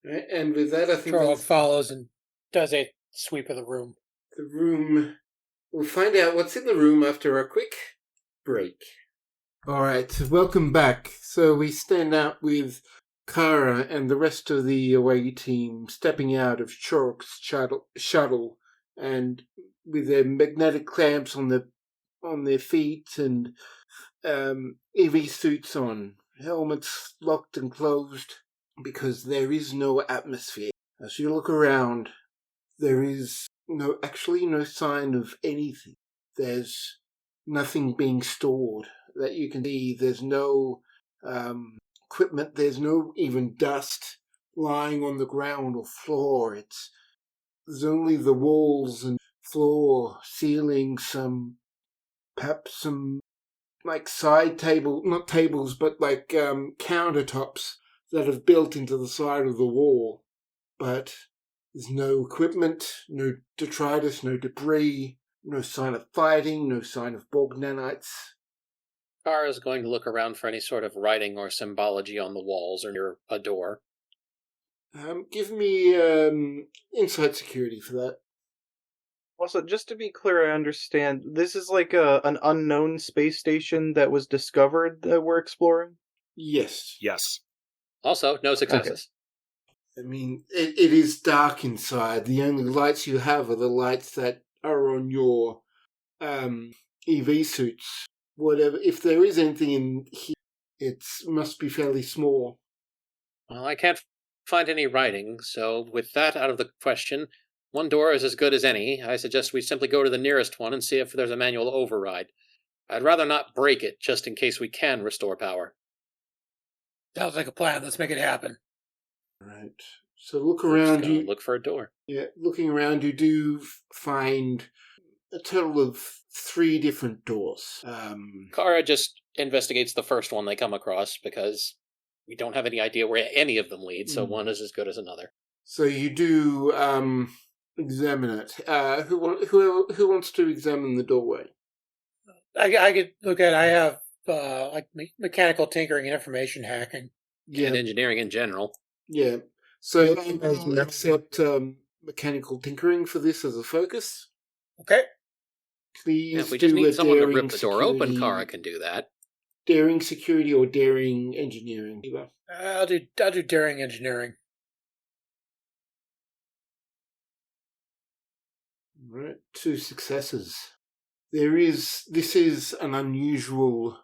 Right, and with that, I think Charles follows and does a sweep of the room. The room... We'll find out what's in the room after a quick break. Alright, welcome back. So we stand out with Kara and the rest of the away team stepping out of Chorok's shuttle and with their magnetic clamps on their feet and EV suits on, helmets locked and closed because there is no atmosphere. As you look around, there is no sign of anything. There's nothing being stored that you can see. There's no equipment. There's no even dust lying on the ground or floor. There's only the walls and floor, ceiling, perhaps some like side table, not tables, but like countertops that have built into the side of the wall. But there's no equipment, no detritus, no debris, no sign of fighting, no sign of Borg nanites. Kara is going to look around for any sort of writing or symbology on the walls or near a door. Give me insight security for that. Also, just to be clear, I understand, this is like an unknown space station that was discovered that we're exploring? Yes. Yes. Also, no successes. I mean, it is dark inside. The only lights you have are the lights that are on your EV suits. Whatever, if there is anything in here, it must be fairly small. Well, I can't find any writing, so with that out of the question, one door is as good as any. I suggest we simply go to the nearest one and see if there's a manual override. I'd rather not break it, just in case we can restore power. Sounds like a plan. Let's make it happen. Right. So look We're just around gonna you. look for a door. Yeah, looking around, you do find a total of 3 different doors. Kara just investigates the first one they come across, because we don't have any idea where any of them lead, so one is as good as another. So you do examine it. Who wants to examine the doorway? I could look at. I have like mechanical tinkering and information hacking. And engineering in general. Yeah. So I'll accept mechanical tinkering for this as a focus. Okay. Please If we just do need a someone to daring rip the door open, security- Kara can do that. Daring security or daring engineering? Eva? I'll do daring engineering. Right, 2 successes. This is an unusual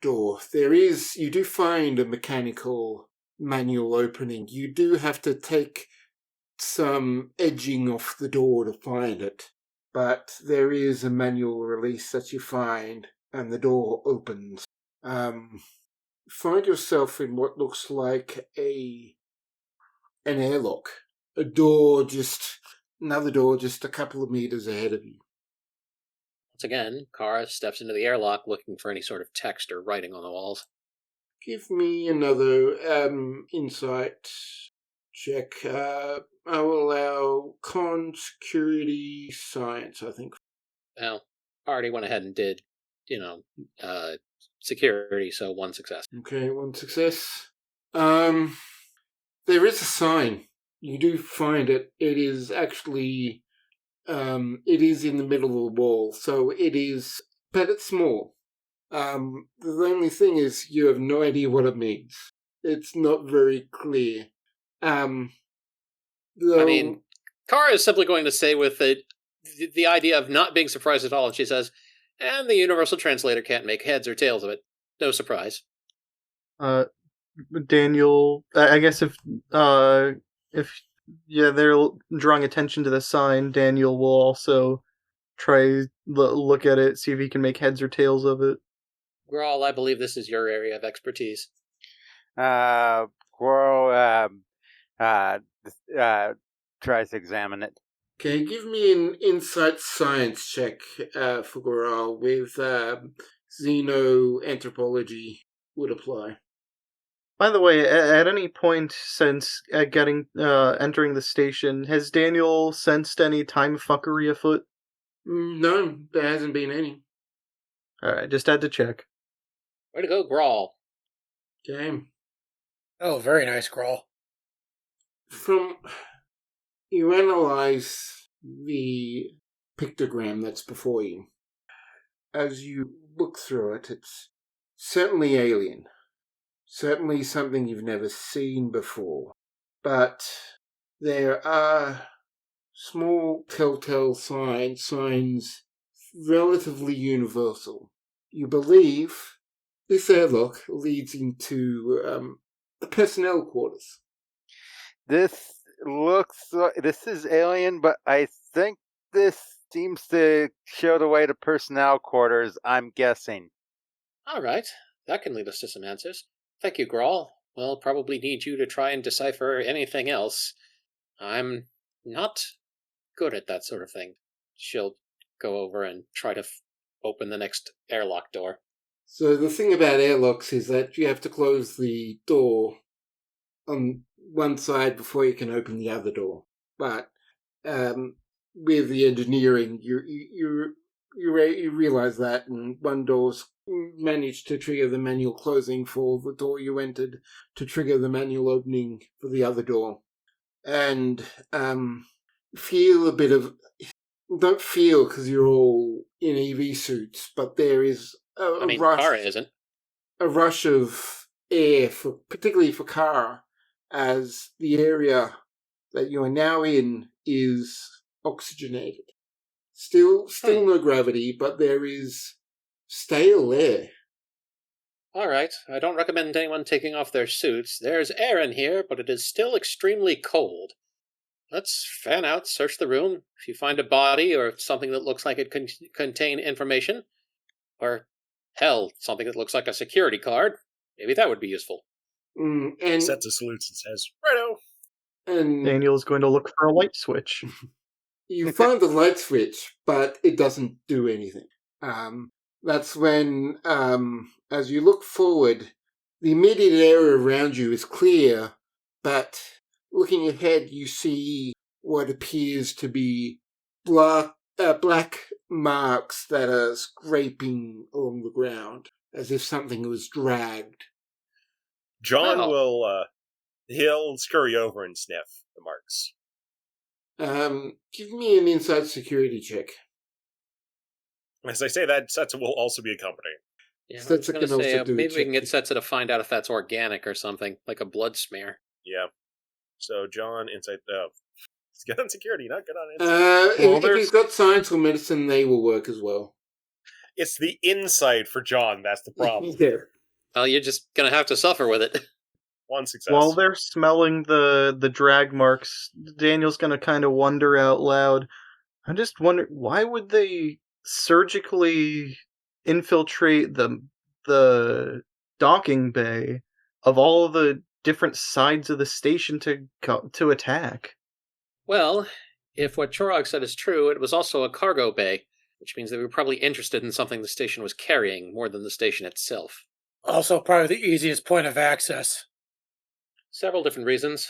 door. You do find a mechanical manual opening. You do have to take some edging off the door to find it, but there is a manual release that you find, and the door opens. Find yourself in what looks like an airlock. Another door just a couple of meters ahead of you. Once again, Kara steps into the airlock looking for any sort of text or writing on the walls. Give me another insight check. I will allow con, security, science, I think. Well, I already went ahead and did, security, so 1 success. Okay, 1 success. There is a sign. You do find it. It is actually, it is in the middle of the wall, so it is, but it's small. The only thing is you have no idea what it means. It's not very clear. I mean, Kara is simply going to say with the idea of not being surprised at all, and she says, and the universal translator can't make heads or tails of it. No surprise. Daniel, I guess if they're drawing attention to the sign, Daniel will also try look at it, see if he can make heads or tails of it. Grawl, I believe this is your area of expertise. Quirrell tries to examine it. Okay, give me an insight science check for Goral with xenoanthropology would apply. By the way, at any point since entering the station, has Daniel sensed any time fuckery afoot? No, there hasn't been any. Alright, just had to check. Way to go, Grawl. Okay. Oh, very nice, Grawl. You analyze the pictogram that's before you. As you look through it, it's certainly alien. Certainly something you've never seen before. But there are small telltale signs relatively universal. You believe this airlock leads into the personnel quarters. This is alien, but I think this seems to show the way to personnel quarters, I'm guessing. All right, that can lead us to some answers. Thank you, Grawl. We'll probably need you to try and decipher anything else. I'm not good at that sort of thing. She'll go over and try to open the next airlock door. So the thing about airlocks is that you have to close the door on one side before you can open the other door. But with the engineering, you realize that, and one door's managed to trigger the manual closing for the door you entered to trigger the manual opening for the other door. And feel a bit of... Don't feel because you're all in EV suits, but there is a rush. Kara isn't. A rush of air, particularly for Kara, as the area that you are now in is oxygenated. Still no gravity, but there is stale air. All right, I don't recommend anyone taking off their suits. There's air in here, but it is still extremely cold. Let's fan out, search the room. If you find a body or something that looks like it can contain information, or hell, something that looks like a security card, maybe that would be useful. And Sets a salutes and says, "Righto." And Daniel's going to look for a light switch. You find the light switch, but it doesn't do anything. That's when, as you look forward, the immediate area around you is clear, but looking ahead, you see what appears to be black marks that are scraping along the ground, as if something was dragged. John will, he'll scurry over and sniff the marks. Give me an inside security check. As I say that, Setsa will also be accompanying. Yeah, I Setsa was going to can say, also do a maybe we can check. get Setsa to find out if that's organic or something, like a blood smear. Yeah. So John, inside, he's good on security, not good on insight. If he's got science or medicine, they will work as well. It's the insight for John, that's the problem. Yeah. Well, you're just going to have to suffer with it. One success. While they're smelling the drag marks, Daniel's going to kind of wonder out loud. I'm just wondering, why would they surgically infiltrate the docking bay of all the different sides of the station to attack? Well, if what Chorog said is true, it was also a cargo bay, which means they were probably interested in something the station was carrying more than the station itself. Also, probably the easiest point of access. Several different reasons.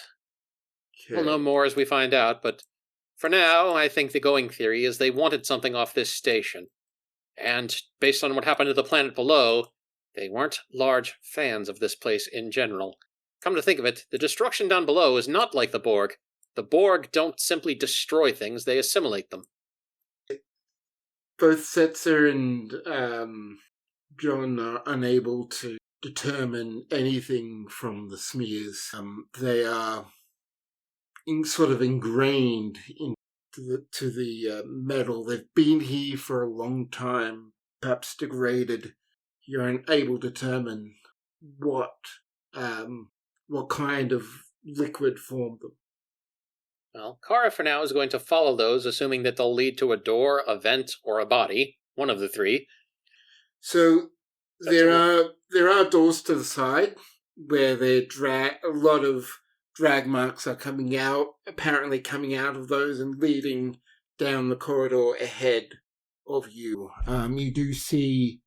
Okay. We'll know more as we find out, but for now, I think the going theory is they wanted something off this station. And based on what happened to the planet below, they weren't large fans of this place in general. Come to think of it, the destruction down below is not like the Borg. The Borg don't simply destroy things, they assimilate them. Both Setzer and John are unable to determine anything from the smears. They are sort of ingrained into the metal. They've been here for a long time, perhaps degraded. You're unable to determine what kind of liquid formed them. Well, Kara for now is going to follow those, assuming that they'll lead to a door, a vent, or a body, one of the three. So there are doors to the side where a lot of drag marks are coming out of those and leading down the corridor ahead of you. You do see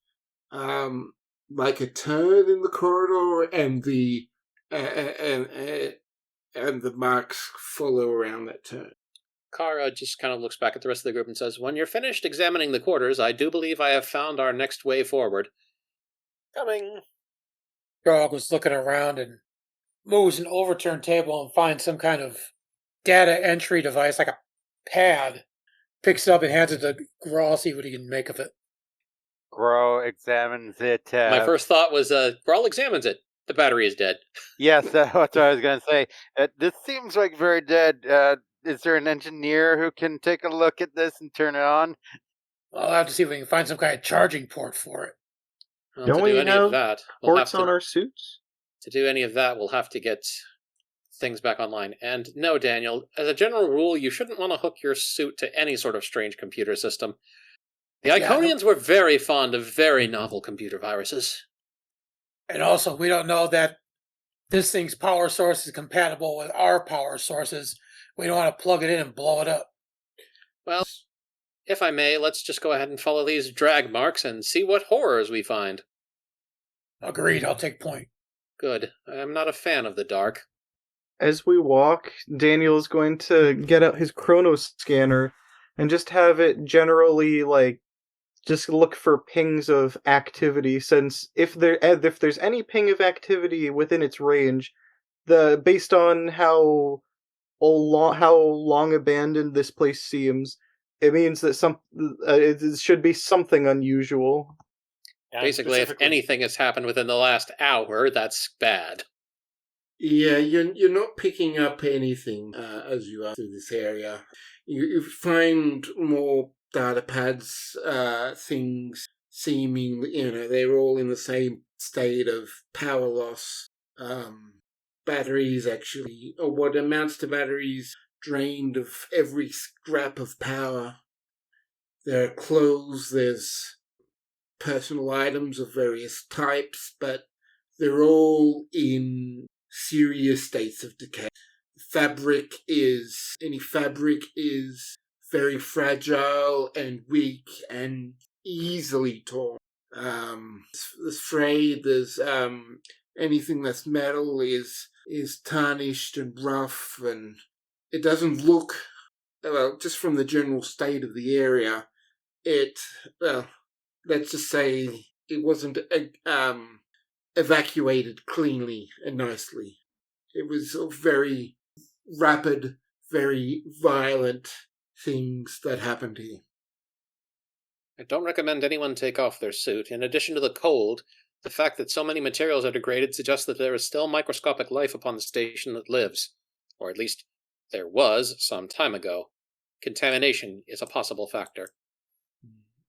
like a turn in the corridor, and the marks follow around that turn. Kara just kind of looks back at the rest of the group and says, "When you're finished examining the quarters, I do believe I have found our next way forward." Coming. Dog was looking around and moves an overturned table and finds some kind of data entry device, like a pad. Picks it up and hands it to Grawl, see what he can make of it. Grow examines it. My first thought was, Grawl examines it. The battery is dead. Yes, that's what I was going to say. This seems like very dead. Is there an engineer who can take a look at this and turn it on? I'll have to see if we can find some kind of charging port for it. Well, Don't to we do any have of that, we'll have ports on our suits? To do any of that, we'll have to get things back online. And no, Daniel, as a general rule, you shouldn't want to hook your suit to any sort of strange computer system. The Iconians were very fond of very novel computer viruses. And also, we don't know that this thing's power source is compatible with our power sources. We don't want to plug it in and blow it up. Well, if I may, let's just go ahead and follow these drag marks and see what horrors we find. Agreed, I'll take point. Good. I'm not a fan of the dark. As we walk, Daniel is going to get out his Chronos scanner and just have it generally, just look for pings of activity, since if there's any ping of activity within its range, based on how long abandoned this place seems, it means that it should be something unusual. And basically, if anything has happened within the last hour, that's bad. Yeah, you're not picking up anything as you are through this area. You find more data pads, things seemingly, they're all in the same state of power loss. Batteries actually, or what amounts to batteries, drained of every scrap of power. There are clothes, there's personal items of various types, but they're all in serious states of decay. Any fabric is very fragile and weak and easily torn. There's frayed, there's anything that's metal is tarnished and rough, and it doesn't look, well, just from the general state of the area, well, let's just say it wasn't evacuated cleanly and nicely. It was very rapid, very violent things that happened here. I don't recommend anyone take off their suit. In addition to the cold, the fact that so many materials are degraded suggests that there is still microscopic life upon the station that lives. Or at least, there was some time ago. Contamination is a possible factor.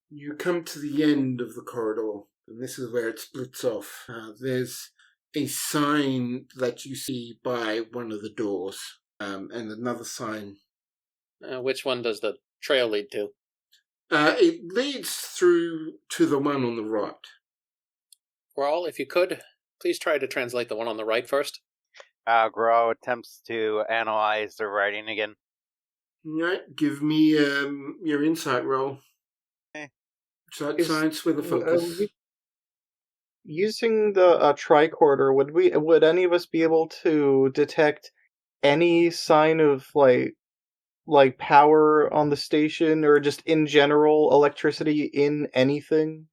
You come to the end of the corridor, and this is where it splits off. There's a sign that you see by one of the doors, and another sign. Which one does the trail lead to? It leads through to the one on the right. Grawl, if you could, please try to translate the one on the right first. Grow attempts to analyze the writing again. Right, give me your insight roll. Okay. Science with a focus. Using the tricorder, would any of us be able to detect any sign of like power on the station, or just in general electricity in anything?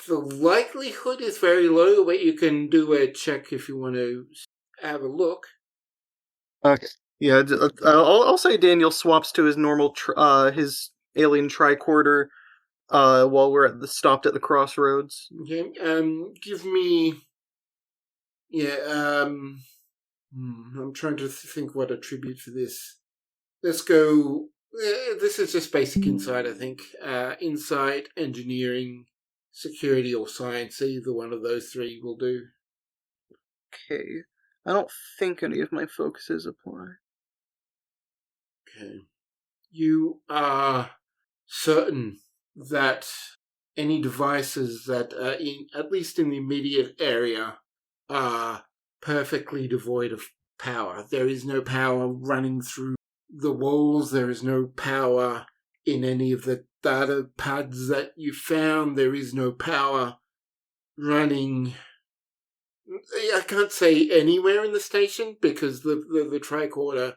The likelihood is very low, but you can do a check if you want to have a look. Okay. Yeah, I'll say Daniel swaps to his normal his alien tricorder while we're stopped at the crossroads. Okay. Give me. Yeah. I'm trying to think what attribute for this. Let's go. This is just basic insight, I think. Insight, engineering, security, or science. Either one of those three will do. Okay. I don't think any of my focuses apply. Okay. You are certain that any devices that are at least in the immediate area, are perfectly devoid of power. There is no power running through the walls. There is no power in any of the data pads that you found. There is no power running. I can't say anywhere in the station because the tricorder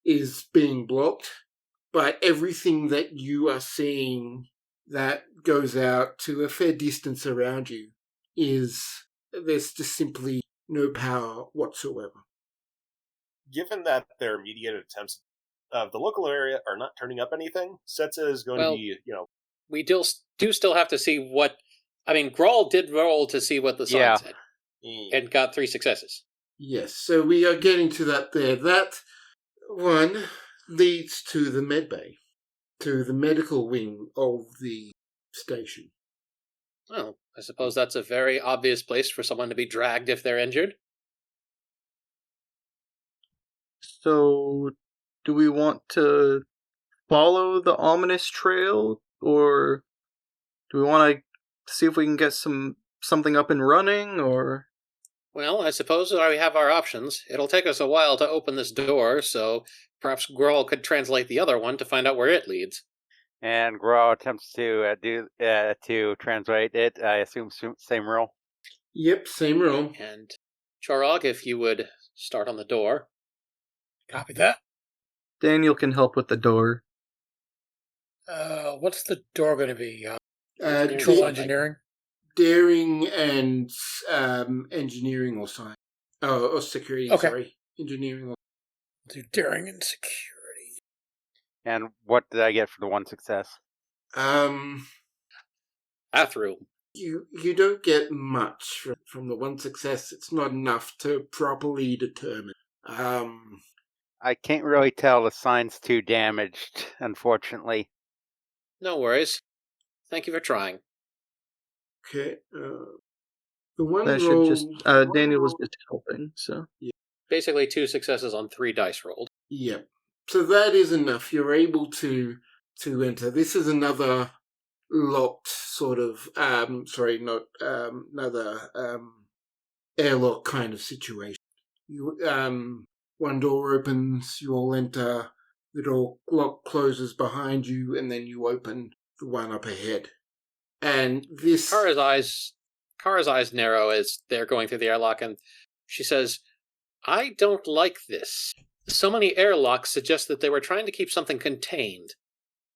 is being blocked. But everything that you are seeing that goes out to a fair distance around you there's just simply no power whatsoever. Given that their immediate attempts of the local area are not turning up anything, Setsa is going to be, We do still have to see what... I mean, Grawl did roll to see what the sign said, and got 3 successes. Yes, so we are getting to that there. That one leads to the medbay, to the medical wing of the station. Well, I suppose that's a very obvious place for someone to be dragged if they're injured. So, do we want to follow the ominous trail, or do we want to see if we can get something up and running, or... Well, I suppose we have our options. It'll take us a while to open this door, so perhaps Grawl could translate the other one to find out where it leads. And Grow attempts to to translate it. I assume same roll. Yep, same roll. And Chorog, if you would start on the door. Copy that. Daniel can help with the door. What's the door going to be? Control engineering? Daring and engineering or science. Or security, Okay. sorry. Engineering or... Do daring and security. And what did I get for the one success? Bathroom. You don't get much from the one success. It's not enough to properly determine. I can't really tell. The sign's too damaged, unfortunately. No worries. Thank you for trying. Okay. The one That should roll. just Daniel was just helping, so Basically 2 successes on 3 dice rolled. Yep. So that is enough. You're able to enter. This is another locked sort of another airlock kind of situation. You one door opens, you all enter, the door lock closes behind you, and then you open the one up ahead. And this Kara's eyes narrow as they're going through the airlock, and she says, I don't like this. So many airlocks suggest that they were trying to keep something contained.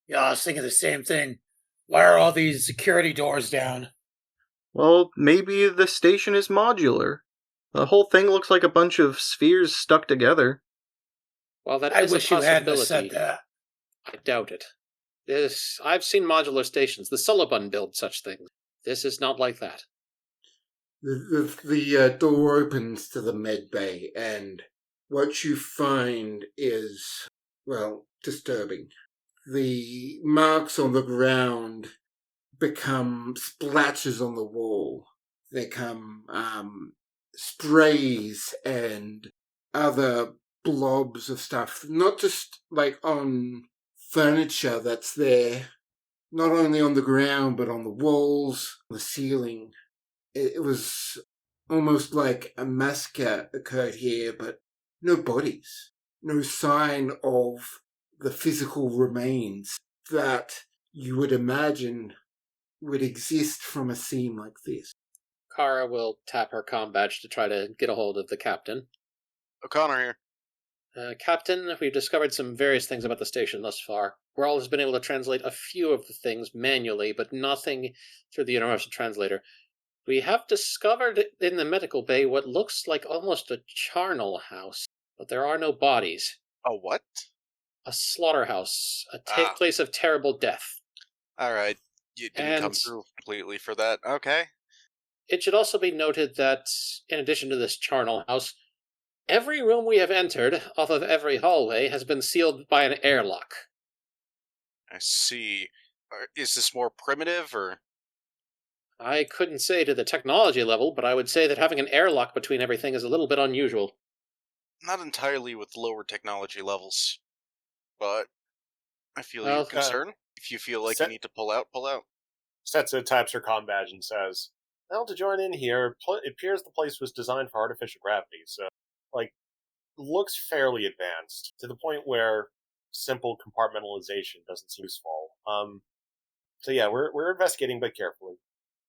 Yeah, I was thinking the same thing. Why are all these security doors down? well, maybe the station is modular. The whole thing looks like a bunch of spheres stuck together. Well, that I is wish a you hadn't possibility. have said that. I doubt it. I've seen modular stations. The Suliban build such things. This is not like that. the door opens to the med bay, and what you find is, well, disturbing. The marks on the ground become splashes on the wall. They come sprays and other blobs of stuff, not just like on furniture that's there, not only on the ground but on the walls, the ceiling. It was almost like a massacre occurred here, but no bodies, no sign of the physical remains that you would imagine would exist from a scene like this. Kara will tap her comm badge to try to get a hold of the captain. O'Connor here. Captain, we've discovered some various things about the station thus far. Grawl has been able to translate a few of the things manually, but nothing through the universal translator. We have discovered in the medical bay what looks like almost a charnel house, but there are no bodies. A what? A slaughterhouse, a Ah. place of terrible death. All right. You didn't come And- through completely for that. Okay. It should also be noted that, in addition to this charnel house, every room we have entered, off of every hallway, has been sealed by an airlock. I see. Is this more primitive or? I couldn't say to the technology level, but I would say that having an airlock between everything is a little bit unusual. Not entirely with lower technology levels, but I feel Well, your concern. If you feel like you need to pull out, pull out. Setsa taps her comm badge and says, well, to join in here, it appears the place was designed for artificial gravity, so, looks fairly advanced, to the point where simple compartmentalization doesn't seem useful. So yeah, we're investigating, but carefully.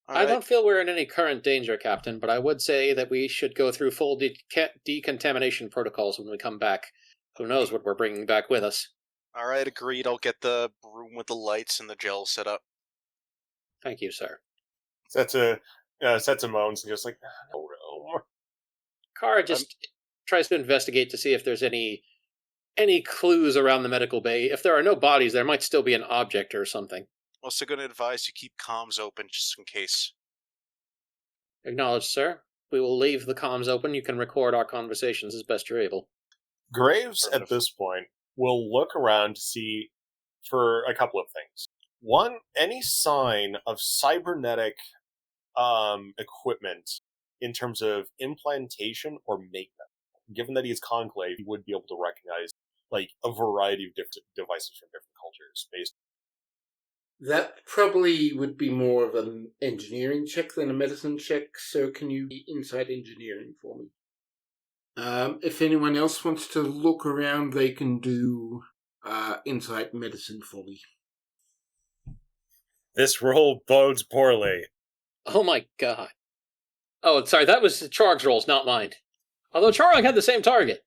I don't feel we're in any current danger, Captain, but I would say that we should go through full decontamination protocols when we come back. Who knows what we're bringing back with us. All right, agreed. I'll get the room with the lights and the gel set up. Thank you, sir. Setsa moans and just like, no room. Kara just tries to investigate to see if there's any clues around the medical bay. If there are no bodies, there might still be an object or something. Also going to advise you keep comms open just in case. Acknowledged, sir. We will leave the comms open. You can record our conversations as best you're able. Graves, at this point, will look around to see for a couple of things. One, any sign of cybernetic equipment in terms of implantation or makeup. Given that he's conclave, he would be able to recognize a variety of different devices from different cultures. That probably would be more of an engineering check than a medicine check, so can you be inside engineering for me? If anyone else wants to look around, they can do insight medicine for me. This roll bodes poorly. Oh my god. Oh, sorry, that was Charg's rolls, not mine. Although Charg had the same target.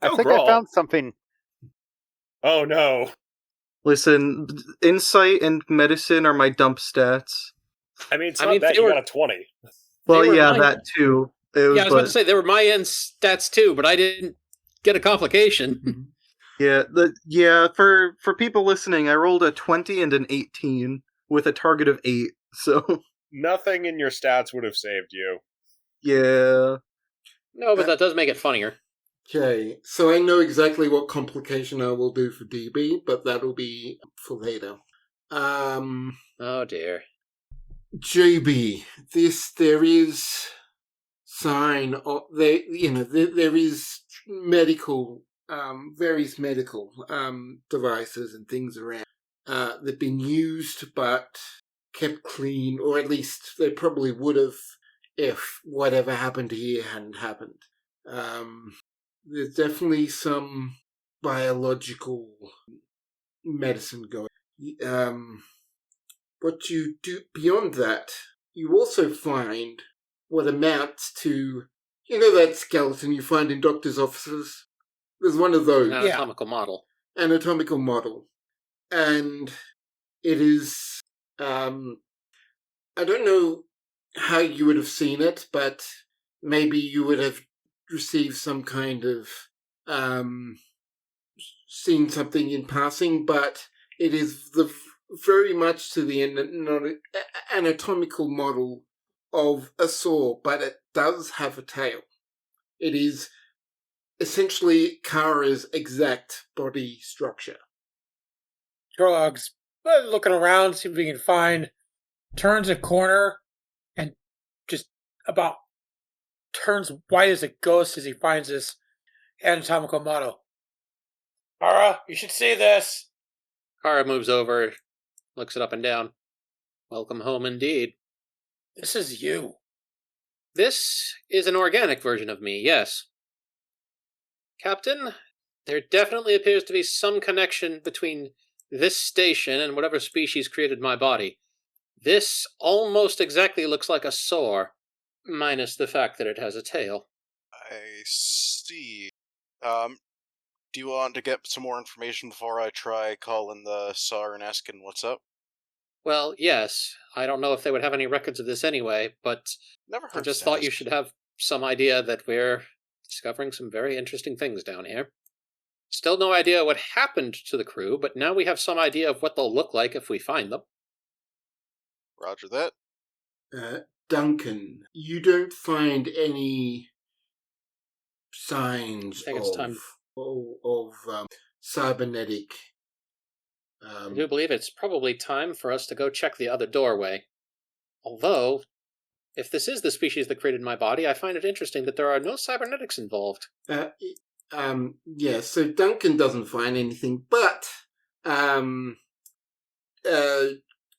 I think I found something. Oh no. Listen, insight and medicine are my dump stats. I mean, it's not bad. You got a 20. Well, were yeah, mine. that too. Yeah, I was about to say, they were my end stats too, but I didn't get a complication. For people listening, I rolled a 20 and an 18 with a target of 8, so... nothing in your stats would have saved you. Yeah. No, but that does make it funnier. Okay, so I know exactly what complication I will do for DB, but that'll be for later. Oh dear. JB, there is sign of there is medical various medical devices and things around that've been used but kept clean, or at least they probably would have if whatever happened here hadn't happened. There's definitely some biological medicine going. What you do beyond that, you also find what amounts to, that skeleton you find in doctor's offices? There's one of those. An anatomical model. Anatomical model. And it is, I don't know how you would have seen it, but maybe you would have received some kind of, seen something in passing, but it is very much to the anatomical model of a saw, but it does have a tail. It is essentially Kara's exact body structure. Sherlock's looking around, see if we can find, turns a corner, and just about turns white as a ghost as he finds this anatomical model. Kara, you should see this. Kara moves over, looks it up and down. Welcome home indeed. This is you. This is an organic version of me, yes. Captain, there definitely appears to be some connection between this station and whatever species created my body. This almost exactly looks like a saur, minus the fact that it has a tail. I see. Do you want to get some more information before I try calling the SAR and asking what's up? Well, yes. I don't know if they would have any records of this anyway, but Never heard I just thought you should have some idea that we're discovering some very interesting things down here. Still no idea what happened to the crew, but now we have some idea of what they'll look like if we find them. Roger that. Duncan, you don't find any signs of cybernetic. I do believe it's probably time for us to go check the other doorway. Although, if this is the species that created my body, I find it interesting that there are no cybernetics involved. Yeah, so Duncan doesn't find anything, but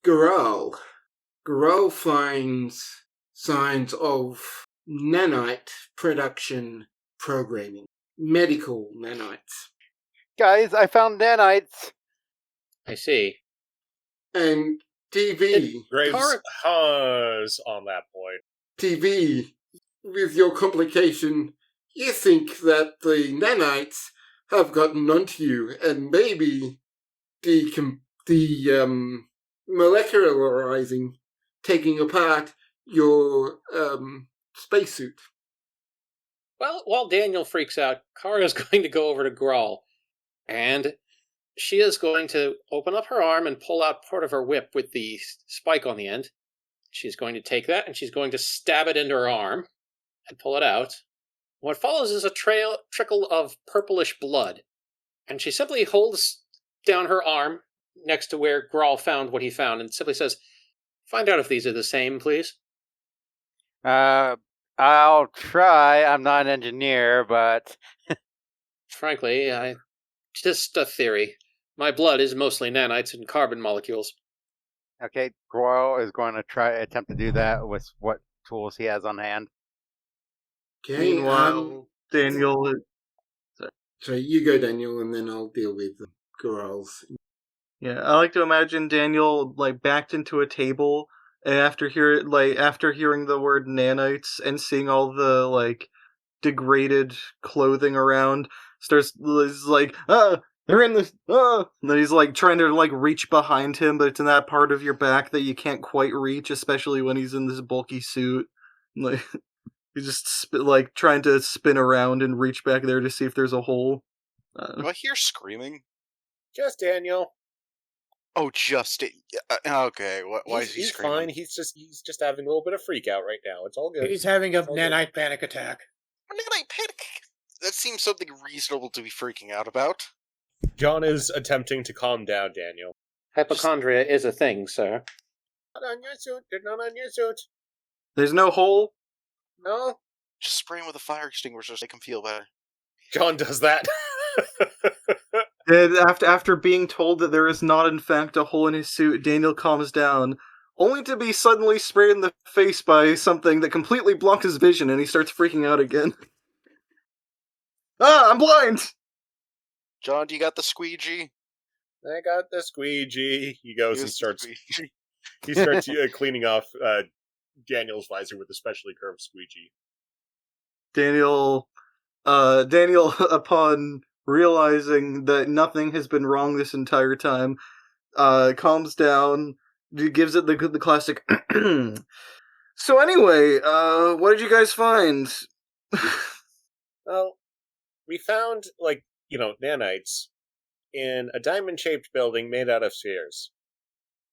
Garal finds signs of nanite production programming. Medical nanites. Guys, I found nanites. I see. And TV. Graves has on that point. TV, with your complication, you think that the nanites have gotten onto you and maybe molecularizing, taking apart your spacesuit. Well, while Daniel freaks out, Kara's going to go over to Grawl, and she is going to open up her arm and pull out part of her whip with the spike on the end. She's going to take that, and she's going to stab it into her arm and pull it out. What follows is a trickle of purplish blood, and she simply holds down her arm next to where Grawl found what he found, and simply says, "Find out if these are the same, please." I'll try. I'm not an engineer, but... Frankly, just a theory. My blood is mostly nanites and carbon molecules. Okay, Groyle is going to attempt to do that with what tools he has on hand. Okay, Meanwhile, Daniel... So you go, Daniel, and then I'll deal with the girls. Yeah, I like to imagine Daniel backed into a table after hearing the word nanites and seeing all the degraded clothing around. He's like, they're in this. And then he's trying to reach behind him, but it's in that part of your back that you can't quite reach, especially when he's in this bulky suit. He's just trying to spin around and reach back there to see if there's a hole. Do I hear screaming? Just Daniel. Oh, Justin. Okay. Why is he He's screaming? fine. He's just having a little bit of freak out right now. It's all good. He's having a It's all good. nanite panic attack. Nanite panic. That seems something reasonable to be freaking out about. John is attempting to calm down Daniel. Hypochondria is a thing, sir. Not on your suit. They're not on your suit. There's no hole. No. Just spray him with a fire extinguisher to make him feel better. John does that. And after being told that there is not in fact a hole in his suit, Daniel calms down, only to be suddenly sprayed in the face by something that completely blocks his vision, and he starts freaking out again. Ah, I'm blind! John, do you got the squeegee? I got the squeegee. He goes and Use the starts. squeegee. He starts cleaning off Daniel's visor with a specially curved squeegee. Daniel, upon realizing that nothing has been wrong this entire time, calms down, gives it the classic. So anyway, what did you guys find? Well, we found, nanites in a diamond-shaped building made out of spheres.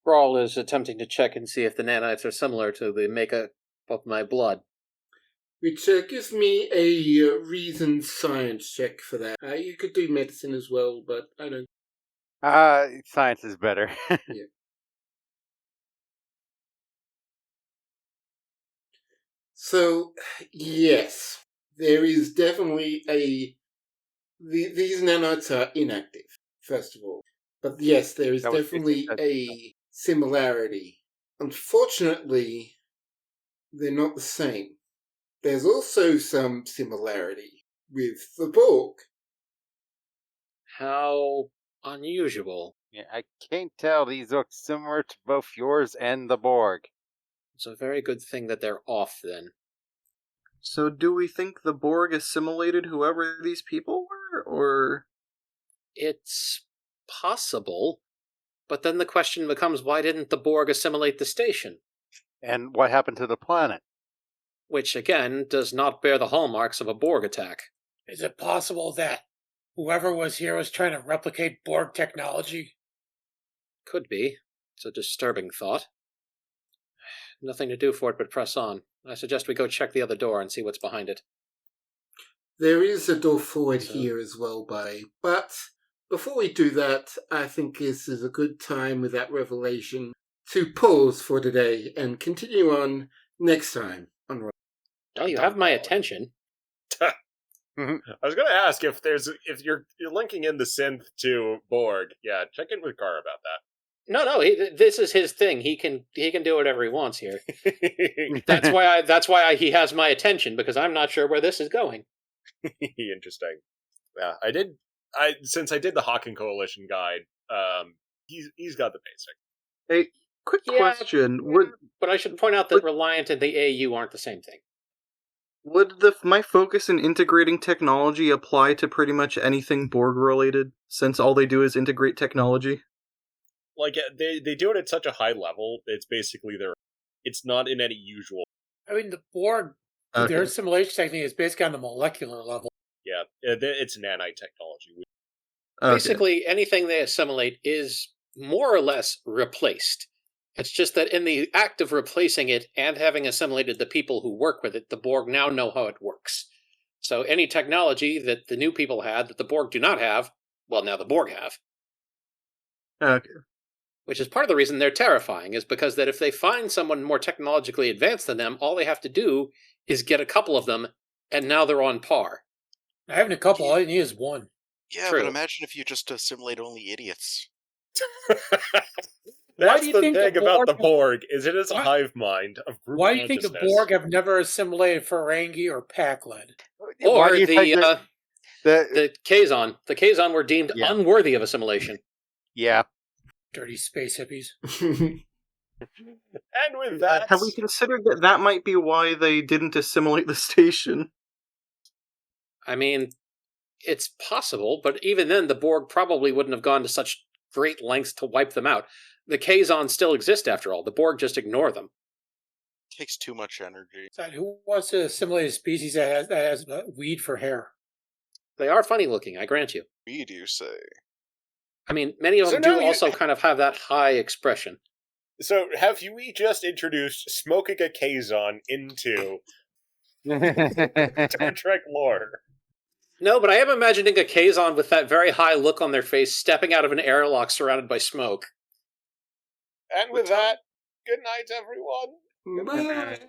Brawl is attempting to check and see if the nanites are similar to the makeup of my blood. Which gives me a reasoned science check for that. You could do medicine as well, but I don't. Science is better. So, yes, there is definitely these nanites are inactive, first of all. But yes, there is definitely a similarity. Unfortunately, they're not the same. There's also some similarity with the Borg. How unusual. Yeah, I can't tell. These look similar to both yours and the Borg. It's a very good thing that they're off, then. So do we think the Borg assimilated whoever these people were, or...? It's possible, but then the question becomes, why didn't the Borg assimilate the station? And what happened to the planet? Which, again, does not bear the hallmarks of a Borg attack. Is it possible that whoever was here was trying to replicate Borg technology? Could be. It's a disturbing thought. Nothing to do for it but press on. I suggest we go check the other door and see what's behind it. There is a door forward here as well, buddy. But before we do that, I think this is a good time with that revelation to pause for today and continue on next time on. Well, you have my attention. I was going to ask if you're linking in the synth to Borg. Yeah, check in with Gar about that. No, this is his thing. He can do whatever he wants here. That's why he has my attention, because I'm not sure where this is going. Interesting. Yeah, since I did the Hawking Coalition guide. He's got the basic. Hey, quick question. But I should point out that Reliant and the AU aren't the same thing. Would my focus in integrating technology apply to pretty much anything Borg related, since all they do is integrate technology? Like, they do it at such a high level, it's basically it's not in any usual. I mean, the Borg, their assimilation technique is basically on the molecular level. Yeah, it's nanite technology. Basically, anything they assimilate is more or less replaced. It's just that in the act of replacing it and having assimilated the people who work with it, the Borg now know how it works. So any technology that the new people had that the Borg do not have, well, now the Borg have. Okay. Which is part of the reason they're terrifying, is because that if they find someone more technologically advanced than them, all they have to do is get a couple of them, and now they're on par. Having a couple, all you need is one. Yeah, True. but imagine if you just assimilate only idiots. That's the thing about the Borg, is it is a hive mind of group Why do you think the Borg have never assimilated Ferengi or Pakled? Or the Kazon. The Kazon were deemed unworthy of assimilation. Yeah. Dirty space hippies. And with that... have we considered that might be why they didn't assimilate the station? I mean, it's possible, but even then the Borg probably wouldn't have gone to such great lengths to wipe them out. The Kazon still exist after all. The Borg just ignore them. Takes too much energy. Who wants to assimilate a species that has weed for hair? They are funny looking, I grant you. Weed, you say? I mean, many of So them now do you- also kind of have that high expression. So have we just introduced smoking a Kazon into Star Trek lore? No, but I am imagining a Kazon with that very high look on their face stepping out of an airlock surrounded by smoke. And with that, good night, everyone. Bye.